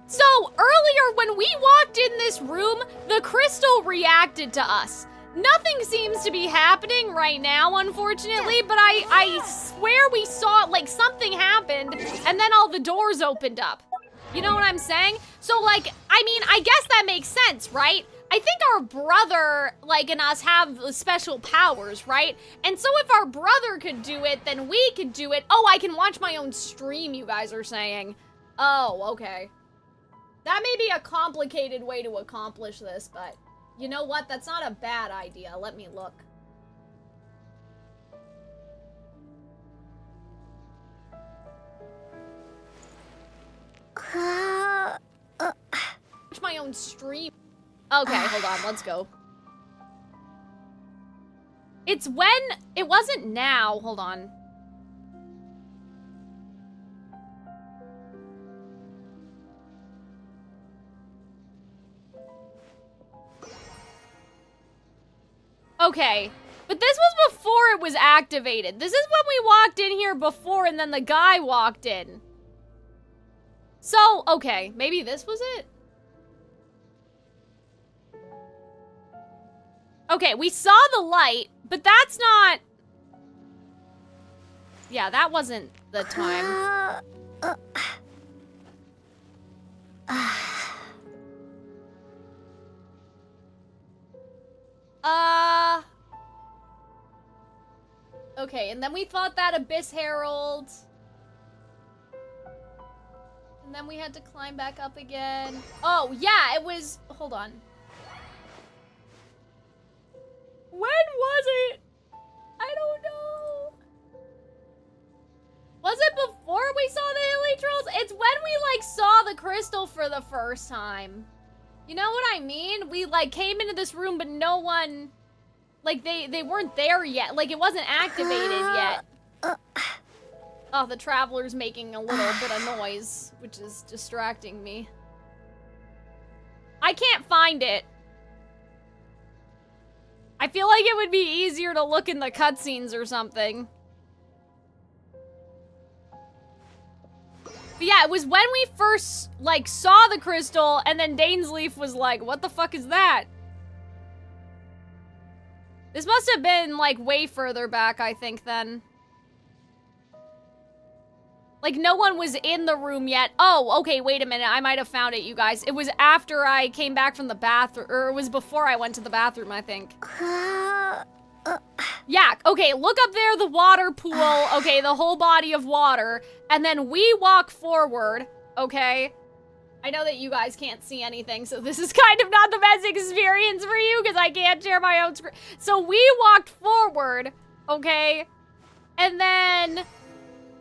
So earlier when we walked in this room, the crystal reacted to us. Nothing seems to be happening right now, unfortunately, but I swear we saw, like, something happened, and then all the doors opened up. You know what I'm saying? So, like, I mean, I guess that makes sense, right? I think our brother, like, and us have special powers, right? And so if our brother could do it, then we could do it. Oh, I can watch my own stream, you guys are saying. Oh, okay. That may be a complicated way to accomplish this, but you know what? That's not a bad idea. Let me look. Watch my own stream. Okay, hold on. Let's go. It's when... It wasn't now. Hold on. Okay, but this was before it was activated. This is when we walked in here before and then the guy walked in. So, okay, maybe this was it? Okay, we saw the light, but that's not... Yeah, that wasn't the time. Okay, and then we fought that Abyss Herald. And then we had to climb back up again. Oh, yeah, it was... Hold on. When was it? I don't know. Was it before we saw the Hilly Trolls? It's when we, like, saw the crystal for the first time. You know what I mean? We, like, came into this room, but no one... Like, they weren't there yet. Like, it wasn't activated yet. Oh, the Traveler's making a little bit of noise, which is distracting me. I can't find it. I feel like it would be easier to look in the cutscenes or something. But yeah, it was when we first, like, saw the crystal, and then DAINSLEIF was like, what the fuck is that? This must have been, like, way further back, I think, then. Like, no one was in the room yet. Oh, okay, wait a minute. I might have found it, you guys. It was after I came back from the bathroom, or it was before I went to the bathroom, I think. Yeah, okay, look up there, the water pool. Okay, the whole body of water. And then we walk forward, okay? I know that you guys can't see anything, so this is kind of not the best experience for you, because I can't share my own screen. So we walked forward, okay? And then...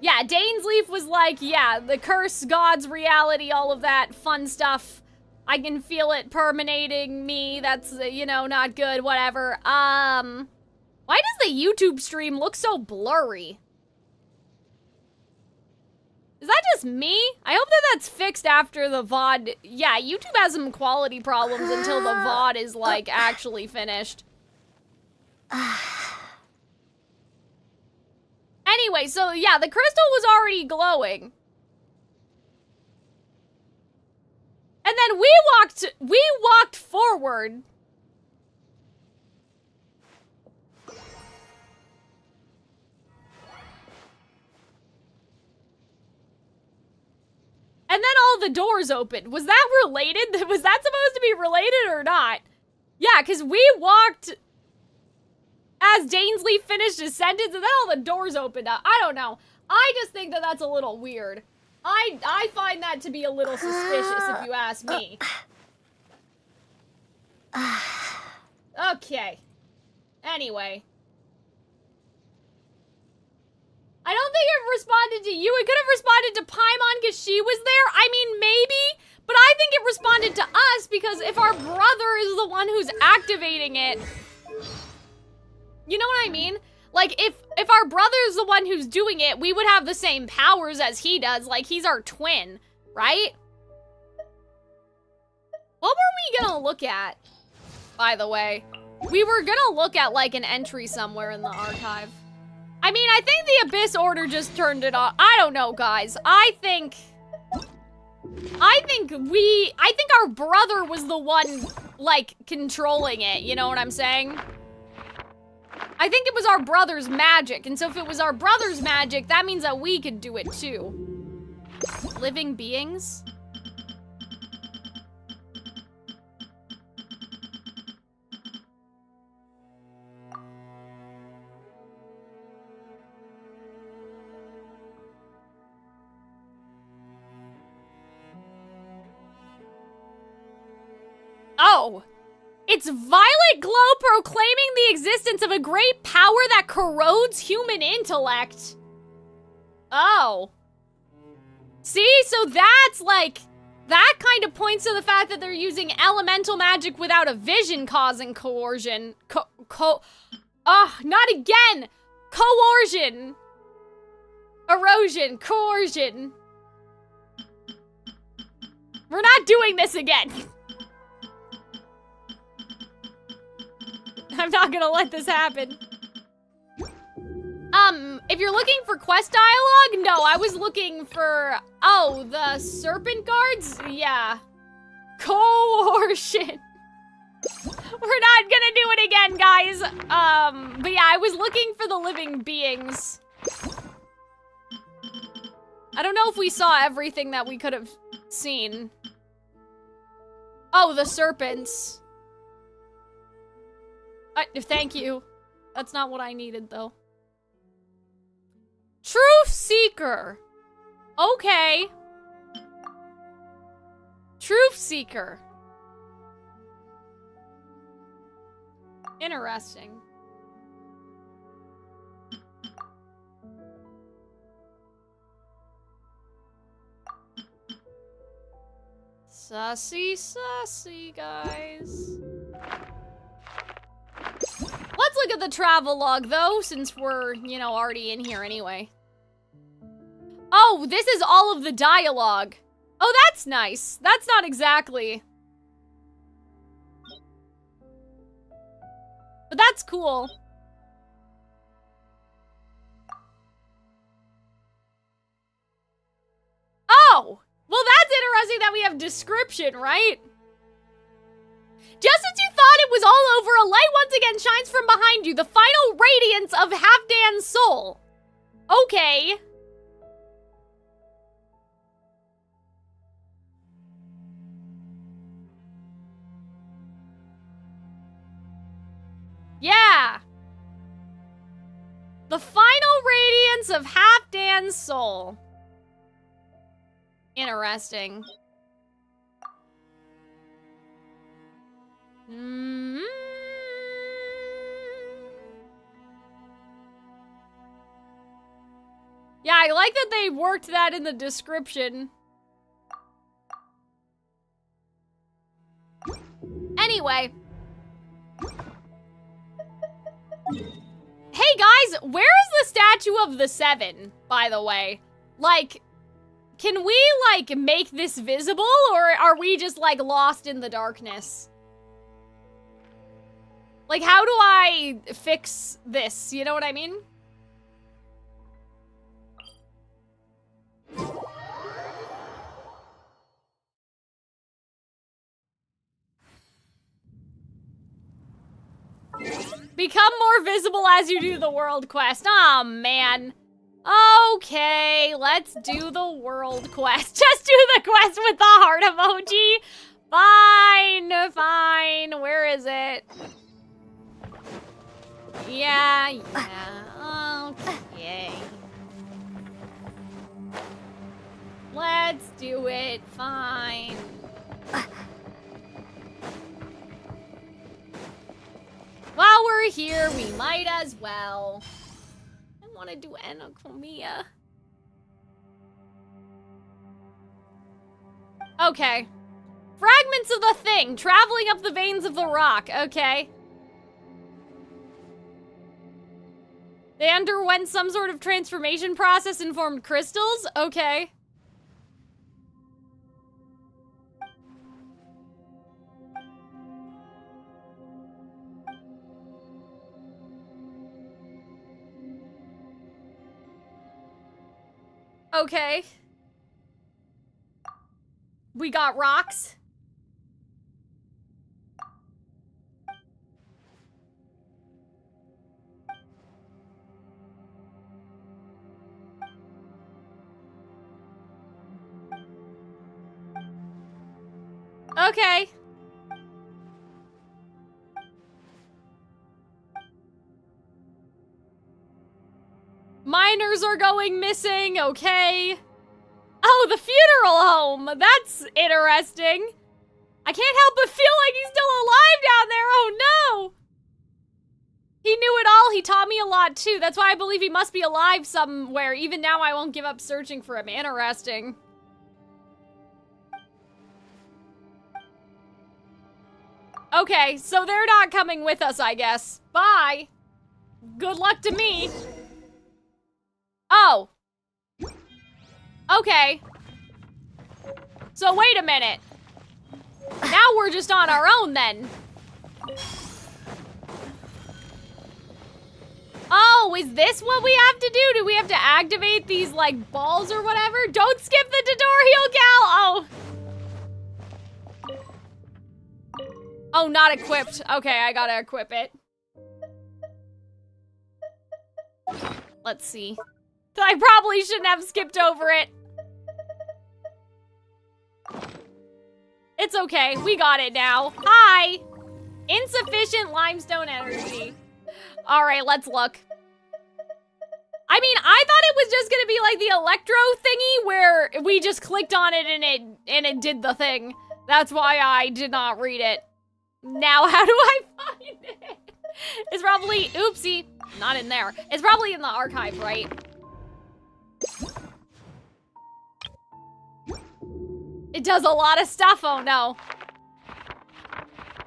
Yeah, DAINSLEIF was like, yeah, the curse, God's reality, all of that fun stuff. I can feel it permeating me. That's, you know, not good, whatever. Why does the YouTube stream look so blurry? Is that just me? I hope that that's fixed after the VOD. Yeah, YouTube has some quality problems until the VOD is, like, actually finished. Anyway, so yeah, the crystal was already glowing. And then we walked forward. And then all the doors opened. Was that related? Was that supposed to be related or not? Yeah, because we walked as Dainsleif finished his sentence and then all the doors opened up. I don't know. I just think that that's a little weird. I find that to be a little suspicious if you ask me. Okay. Anyway. I don't think it responded to you. It could have responded to Paimon because she was there. I mean, maybe. But I think it responded to us because if our brother is the one who's activating it... You know what I mean? Like, if our brother's the one who's doing it, we would have the same powers as he does. Like, he's our twin, right? What were we gonna look at, by the way? We were gonna look at, like, an entry somewhere in the archive. I mean, I think the Abyss Order just turned it off. I don't know, guys. I think our brother was the one, like, controlling it. You know what I'm saying? I think it was our brother's magic, and so if it was our brother's magic, that means that we could do it too. Living beings? Oh! It's violet glow proclaiming the existence of a great power that corrodes human intellect. Oh. See, so that's like, that kind of points to the fact that they're using elemental magic without a vision causing coercion. Not again! Coercion. Erosion, coercion. We're not doing this again. I'm not gonna let this happen. If you're looking for quest dialogue, no, I was looking for, oh, the serpent guards? Yeah. Coercion. We're not gonna do it again, guys. But yeah, I was looking for the living beings. I don't know if we saw everything that we could have seen. Oh, the serpents. Thank you. That's not what I needed, though. Truth Seeker. Okay. Truth Seeker. Interesting. Sussy, guys. Let's look at the travel log, though, since we're, you know, already in here anyway. Oh, this is all of the dialogue. Oh, that's nice. That's not exactly... But that's cool. Oh! Well, that's interesting that we have description, right? Just as you thought it was all over, a light once again shines from behind you. The final radiance of Halfdan's soul. Okay. Yeah. The final radiance of Halfdan's soul. Interesting. Yeah, I like that they worked that in the description. Anyway. Hey guys, where is the statue of the Seven, by the way? Like, can we, like, make this visible, or are we just, like, lost in the darkness? Like, how do I fix this? You know what I mean? Become more visible as you do the world quest. Aw, man. Okay, let's do the world quest. Just do the quest with the heart emoji. Fine, fine. Where is it? Yeah. Okay. Let's do it. Fine. While we're here, we might as well. I want to do Anatomia. Okay. Fragments of the thing, traveling up the veins of the rock. Okay. They underwent some sort of transformation process and formed crystals? Okay. Okay. We got rocks. Okay. Miners are going missing, okay. Oh, the funeral home! That's interesting. I can't help but feel like he's still alive down there, oh no! He knew it all, he taught me a lot too. That's why I believe he must be alive somewhere. Even now, I won't give up searching for him. Interesting. Okay, so they're not coming with us, I guess. Bye. Good luck to me. Oh. Okay. So wait a minute. Now we're just on our own then. Oh, is this what we have to do? Do we have to activate these, like, balls or whatever? Don't skip the tutorial, Cal! Oh. Oh, not equipped. Okay, I gotta equip it. Let's see. I probably shouldn't have skipped over it. It's okay, we got it now. Hi! Insufficient limestone energy. Alright, let's look. I mean, I thought it was just gonna be like the electro thingy where we just clicked on it and it did the thing. That's why I did not read it. Now, how do I find it? It's probably, oopsie, not in there. It's probably in the archive, right? It does a lot of stuff, oh no.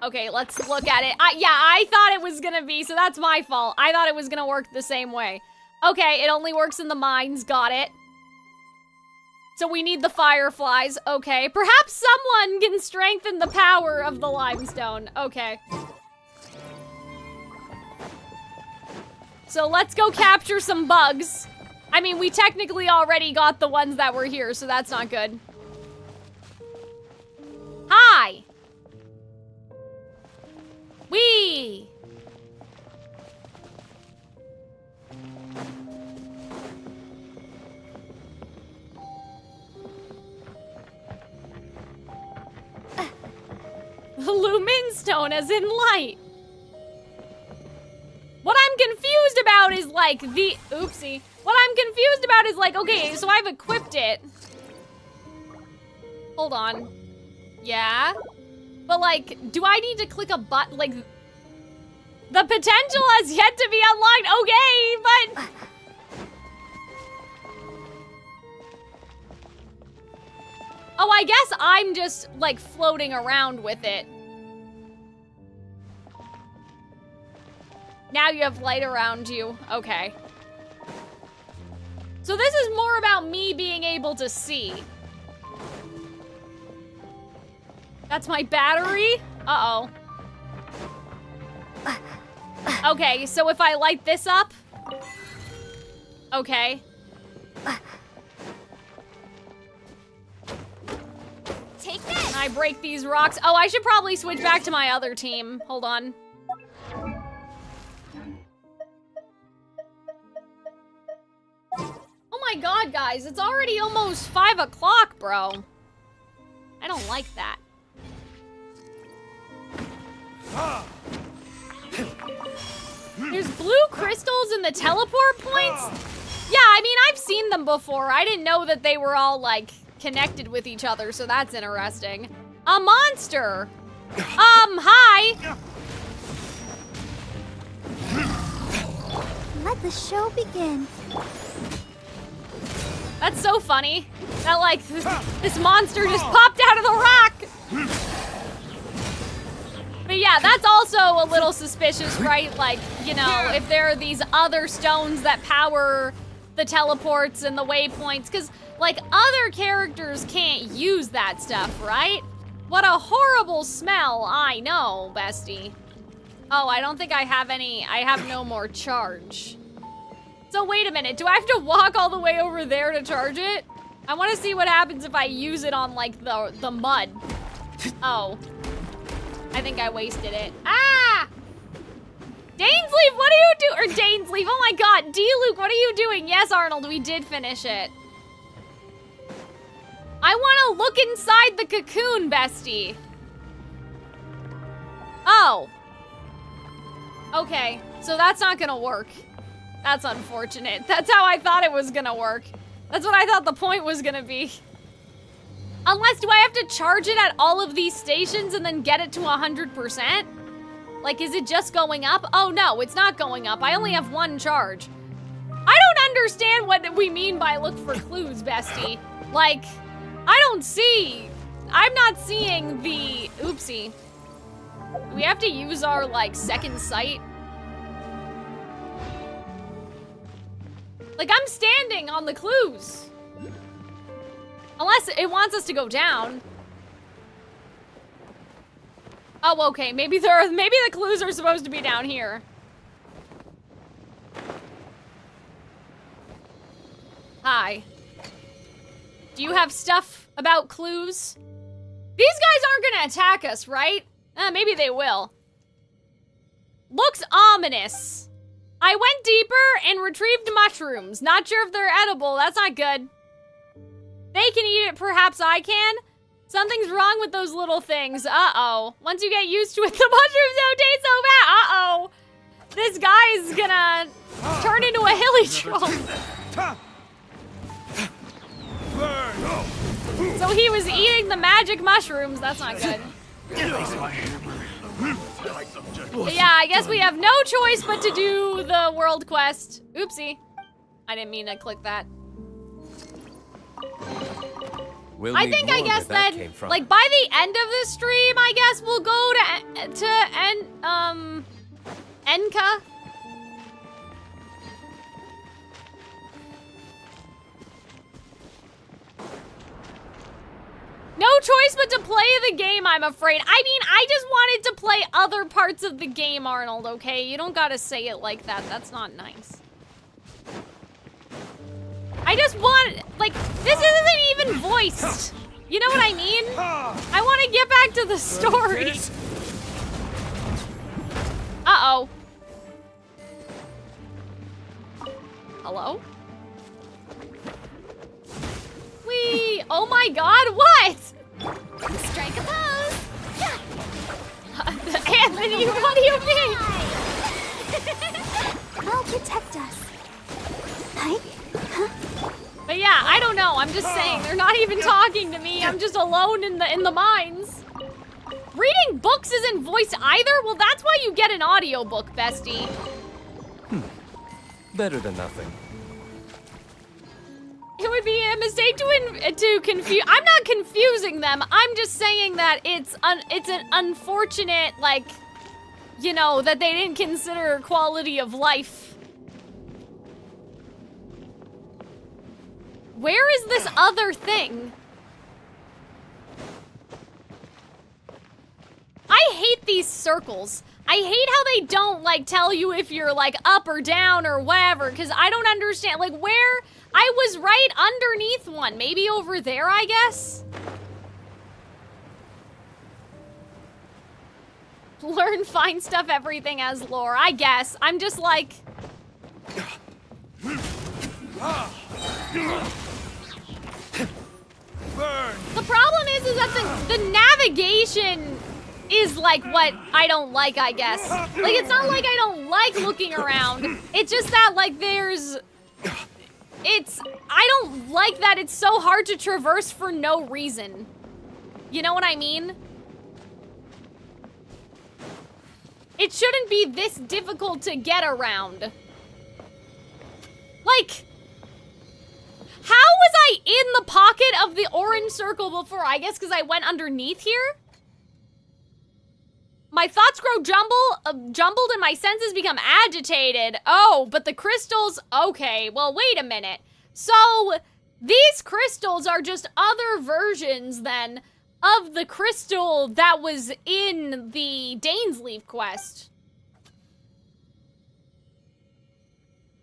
Okay, let's look at it. Yeah, I thought it was gonna be, so that's my fault. I thought it was gonna work the same way. Okay, it only works in the mines, got it. So we need the fireflies, okay. Perhaps someone can strengthen the power of the limestone, okay. So let's go capture some bugs. I mean, we technically already got the ones that were here, so that's not good. Hi! Wee! Luminstone as in light. What I'm confused about is like the, oopsie. What I'm confused about is like, okay, so I've equipped it. Hold on. Yeah? But like, do I need to click a button? Like, the potential has yet to be unlocked. Okay, but... Oh, I guess I'm just like floating around with it. Now you have light around you. Okay. So this is more about me being able to see. That's my battery? Uh-oh. Okay, so if I light this up... Okay. Take this! Can I break these rocks? Oh, I should probably switch back to my other team. Hold on. my god, guys, it's already almost 5 o'clock, bro. I don't like that. There's blue crystals in the teleport points? Yeah, I mean, I've seen them before. I didn't know that they were all, like, connected with each other, so that's interesting. A monster! Hi! Let the show begin. That's so funny. That, like, this monster just popped out of the rock! But yeah, that's also a little suspicious, right? Like, you know, if there are these other stones that power the teleports and the waypoints, because, like, other characters can't use that stuff, right? What a horrible smell. I know, bestie. Oh, I don't think I have any. I have no more charge. So wait a minute, do I have to walk all the way over there to charge it? I want to see what happens if I use it on, like, the mud. Oh. I think I wasted it. Ah! DAINSLEIF, what are you doing? Or DAINSLEIF, oh my god. D-Luke, what are you doing? Yes, Arnold, we did finish it. I want to look inside the cocoon, bestie. Oh. Okay, so that's not gonna work. That's unfortunate. That's how I thought it was gonna work. That's what I thought the point was gonna be. Unless, do I have to charge it at all of these stations and then get it to 100%? Like, is it just going up? Oh no, it's not going up. I only have 1 charge. I don't understand what we mean by look for clues, bestie. Like, I don't see. I'm not seeing the, oopsie. We have to use our, like, second sight. Like, I'm standing on the clues. Unless it wants us to go down. Oh, okay. Maybe the clues are supposed to be down here. Hi. Do you have stuff about clues? These guys aren't gonna attack us, right? Maybe they will. Looks ominous. I went deeper and retrieved mushrooms. Not sure if they're edible. That's not good. They can eat it, perhaps I can? Something's wrong with those little things. Uh-oh. Once you get used to it, the mushrooms don't taste so bad. Uh-oh. This guy's gonna turn into a hilly troll. So he was eating the magic mushrooms. That's not good. But yeah, I guess we have no choice but to do the world quest. Oopsie. I didn't mean to click that. I think I guess that, like, by the end of the stream, I guess we'll go to Enka. No choice but to play the game, I'm afraid. I mean, I just wanted to play other parts of the game, Arnold, okay? You don't gotta say it like that. That's not nice. I just want, like, this isn't even voiced. You know what I mean? I want to get back to the story. Uh-oh. Hello? Whee! Oh my god, what? Strike a pose. Anthony, what do you mean? I'll protect us. Hi? Huh? But yeah, I don't know. I'm just saying, they're not even talking to me. I'm just alone in the mines. Reading books isn't voiced either? Well, that's why you get an audiobook, bestie. Better than nothing. It would be a mistake to confuse. I'm not confusing them. I'm just saying that it's an unfortunate, like, you know, that they didn't consider quality of life. Where is this other thing? I hate these circles. I hate how they don't, like, tell you if you're, like, up or down or whatever, because I don't understand. Like, where? I was right underneath one. Maybe over there, I guess? Learn, find stuff, everything as lore. I guess. I'm just like... Burn. The problem is that the navigation is like what I don't like, I guess. Like, it's not like I don't like looking around. It's just that, like, I don't like that it's so hard to traverse for no reason. You know what I mean? It shouldn't be this difficult to get around. Like, how was I in the pocket of the orange circle before? I guess because I went underneath here? My thoughts grow jumbled and my senses become agitated. Oh, but the crystals, okay, well, wait a minute. So, these crystals are just other versions, then, of the crystal that was in the DAINSLEIF quest.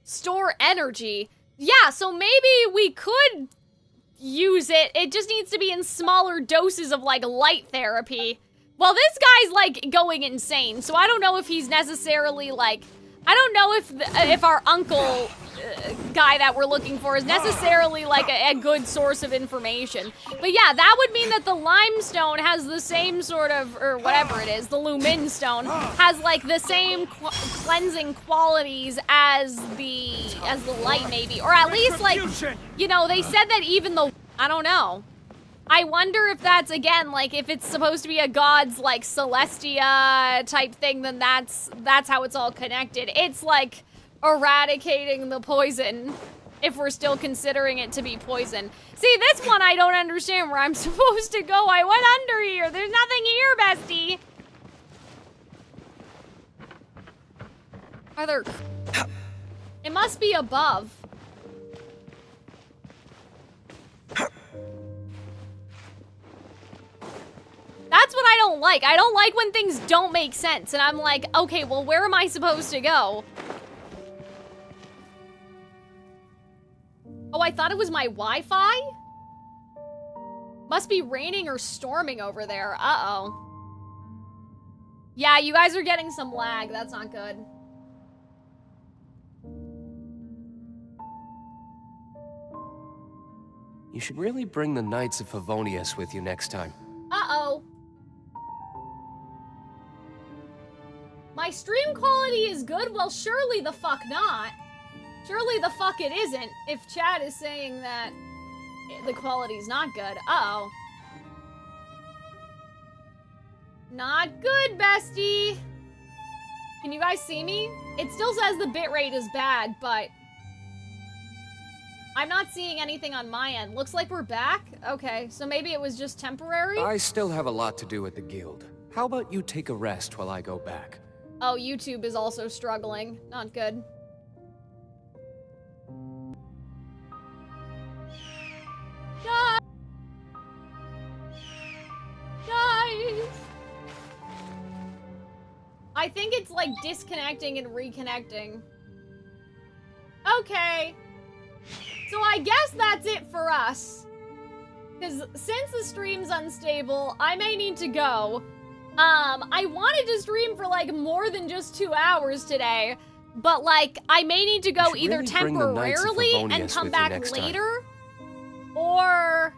Store energy. Yeah, so maybe we could use it. It just needs to be in smaller doses of, like, light therapy. Well, this guy's, like, going insane, so I don't know if he's necessarily, like... I don't know if our uncle guy that we're looking for is necessarily, like, a good source of information. But yeah, that would mean that the limestone has the same sort of... or whatever it is, the lumin stone, has, like, the same cleansing qualities as the light, maybe. Or at least, like, you know, they said that even the... I don't know. I wonder if that's, again, like, if it's supposed to be a god's, like, Celestia type thing, then that's how it's all connected. It's, like, eradicating the poison, if we're still considering it to be poison. See, this one I don't understand where I'm supposed to go. I went under here. There's nothing here, bestie. Are there... It must be above. That's what I don't like. I don't like when things don't make sense. And I'm like, okay, well, where am I supposed to go? Oh, I thought it was my Wi-Fi? Must be raining or storming over there. Uh-oh. Yeah, you guys are getting some lag. That's not good. You should really bring the Knights of Favonius with you next time. Uh-oh. My stream quality is good? Well, surely the fuck not. Surely the fuck it isn't if chat is saying that the quality's not good. Uh-oh. Not good, bestie. Can you guys see me? It still says the bitrate is bad, but I'm not seeing anything on my end. Looks like we're back? Okay, so maybe it was just temporary? I still have a lot to do at the guild. How about you take a rest while I go back? Oh, YouTube is also struggling. Not good. Guys! Guys! I think it's like disconnecting and reconnecting. Okay. So I guess that's it for us. Because since the stream's unstable, I may need to go. I wanted to stream for, like, more than just 2 hours today, but, like, I may need to go either really temporarily and come back later, or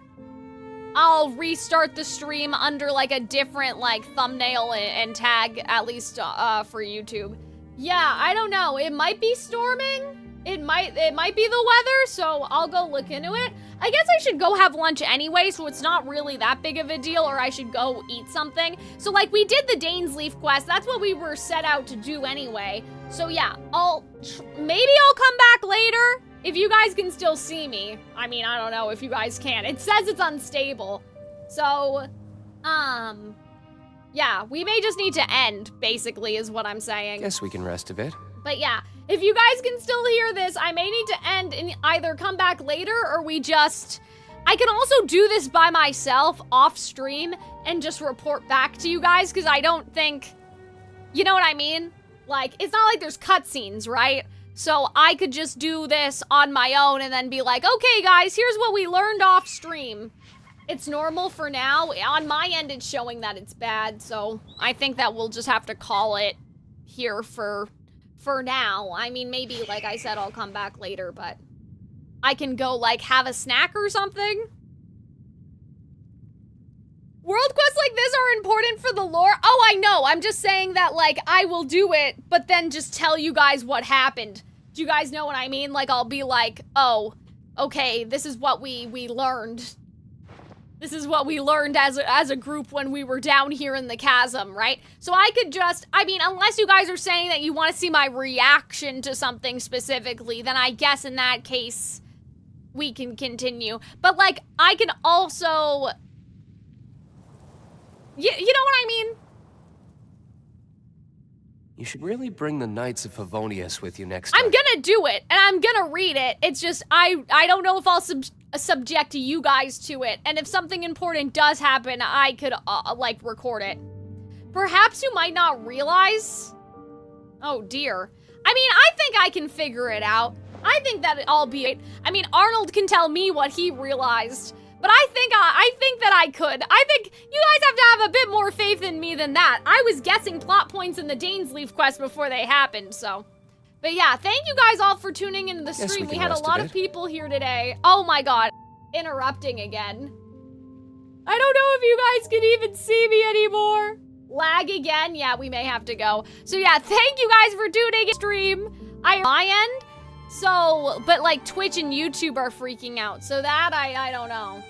I'll restart the stream under, like, a different, like, thumbnail and tag, at least, for YouTube. Yeah, I don't know. It might be storming. It might be the weather, so I'll go look into it. I guess I should go have lunch anyway, so it's not really that big of a deal, or I should go eat something. So, like, we did the DAINSLEIF quest. That's what we were set out to do anyway. So, yeah, maybe I'll come back later if you guys can still see me. I mean, I don't know if you guys can. It says it's unstable. So, yeah, we may just need to end, basically, is what I'm saying. Guess we can rest a bit. But yeah, if you guys can still hear this, I may need to end and either come back later or I can also do this by myself off stream and just report back to you guys, because I don't think, you know what I mean? Like, it's not like there's cutscenes, right? So I could just do this on my own and then be like, okay guys, here's what we learned off stream. It's normal for now. On my end, it's showing that it's bad, so I think that we'll just have to call it here for now. I mean, maybe, like I said, I'll come back later, but I can go, like, have a snack or something. World quests like this are important for the lore. Oh, I know. I'm just saying that, like, I will do it, but then just tell you guys what happened. Do you guys know what I mean? Like, I'll be like, oh, okay, this is what we learned. This is what we learned as a group when we were down here in the chasm, right? So I could just, I mean, unless you guys are saying that you want to see my reaction to something specifically, then I guess in that case, we can continue. But, like, I can also... You know what I mean? You should really bring the Knights of Favonius with you next time. I'm gonna do it, and I'm gonna read it. It's just, I don't know if I'll subject you guys to it. And if something important does happen, I could, like, record it. Perhaps you might not realize... Oh, dear. I mean, I think I can figure it out. I think that I'll be... I mean, Arnold can tell me what he realized. But I think that I could. I think you guys have to have a bit more faith in me than that. I was guessing plot points in the DAINSLEIF quest before they happened, so. But yeah, thank you guys all for tuning into the stream. We had a lot of people here today. Oh my god. Interrupting again. I don't know if you guys can even see me anymore. Lag again? Yeah, we may have to go. So yeah, thank you guys for tuning in stream. My end. So, but like Twitch and YouTube are freaking out. So that, I don't know.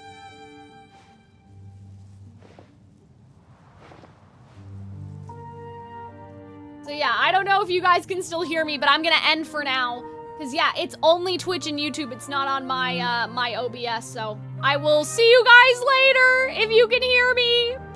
So yeah, I don't know if you guys can still hear me, but I'm gonna end for now. Cause yeah, it's only Twitch and YouTube. It's not on my, my OBS. So I will see you guys later if you can hear me. Bye.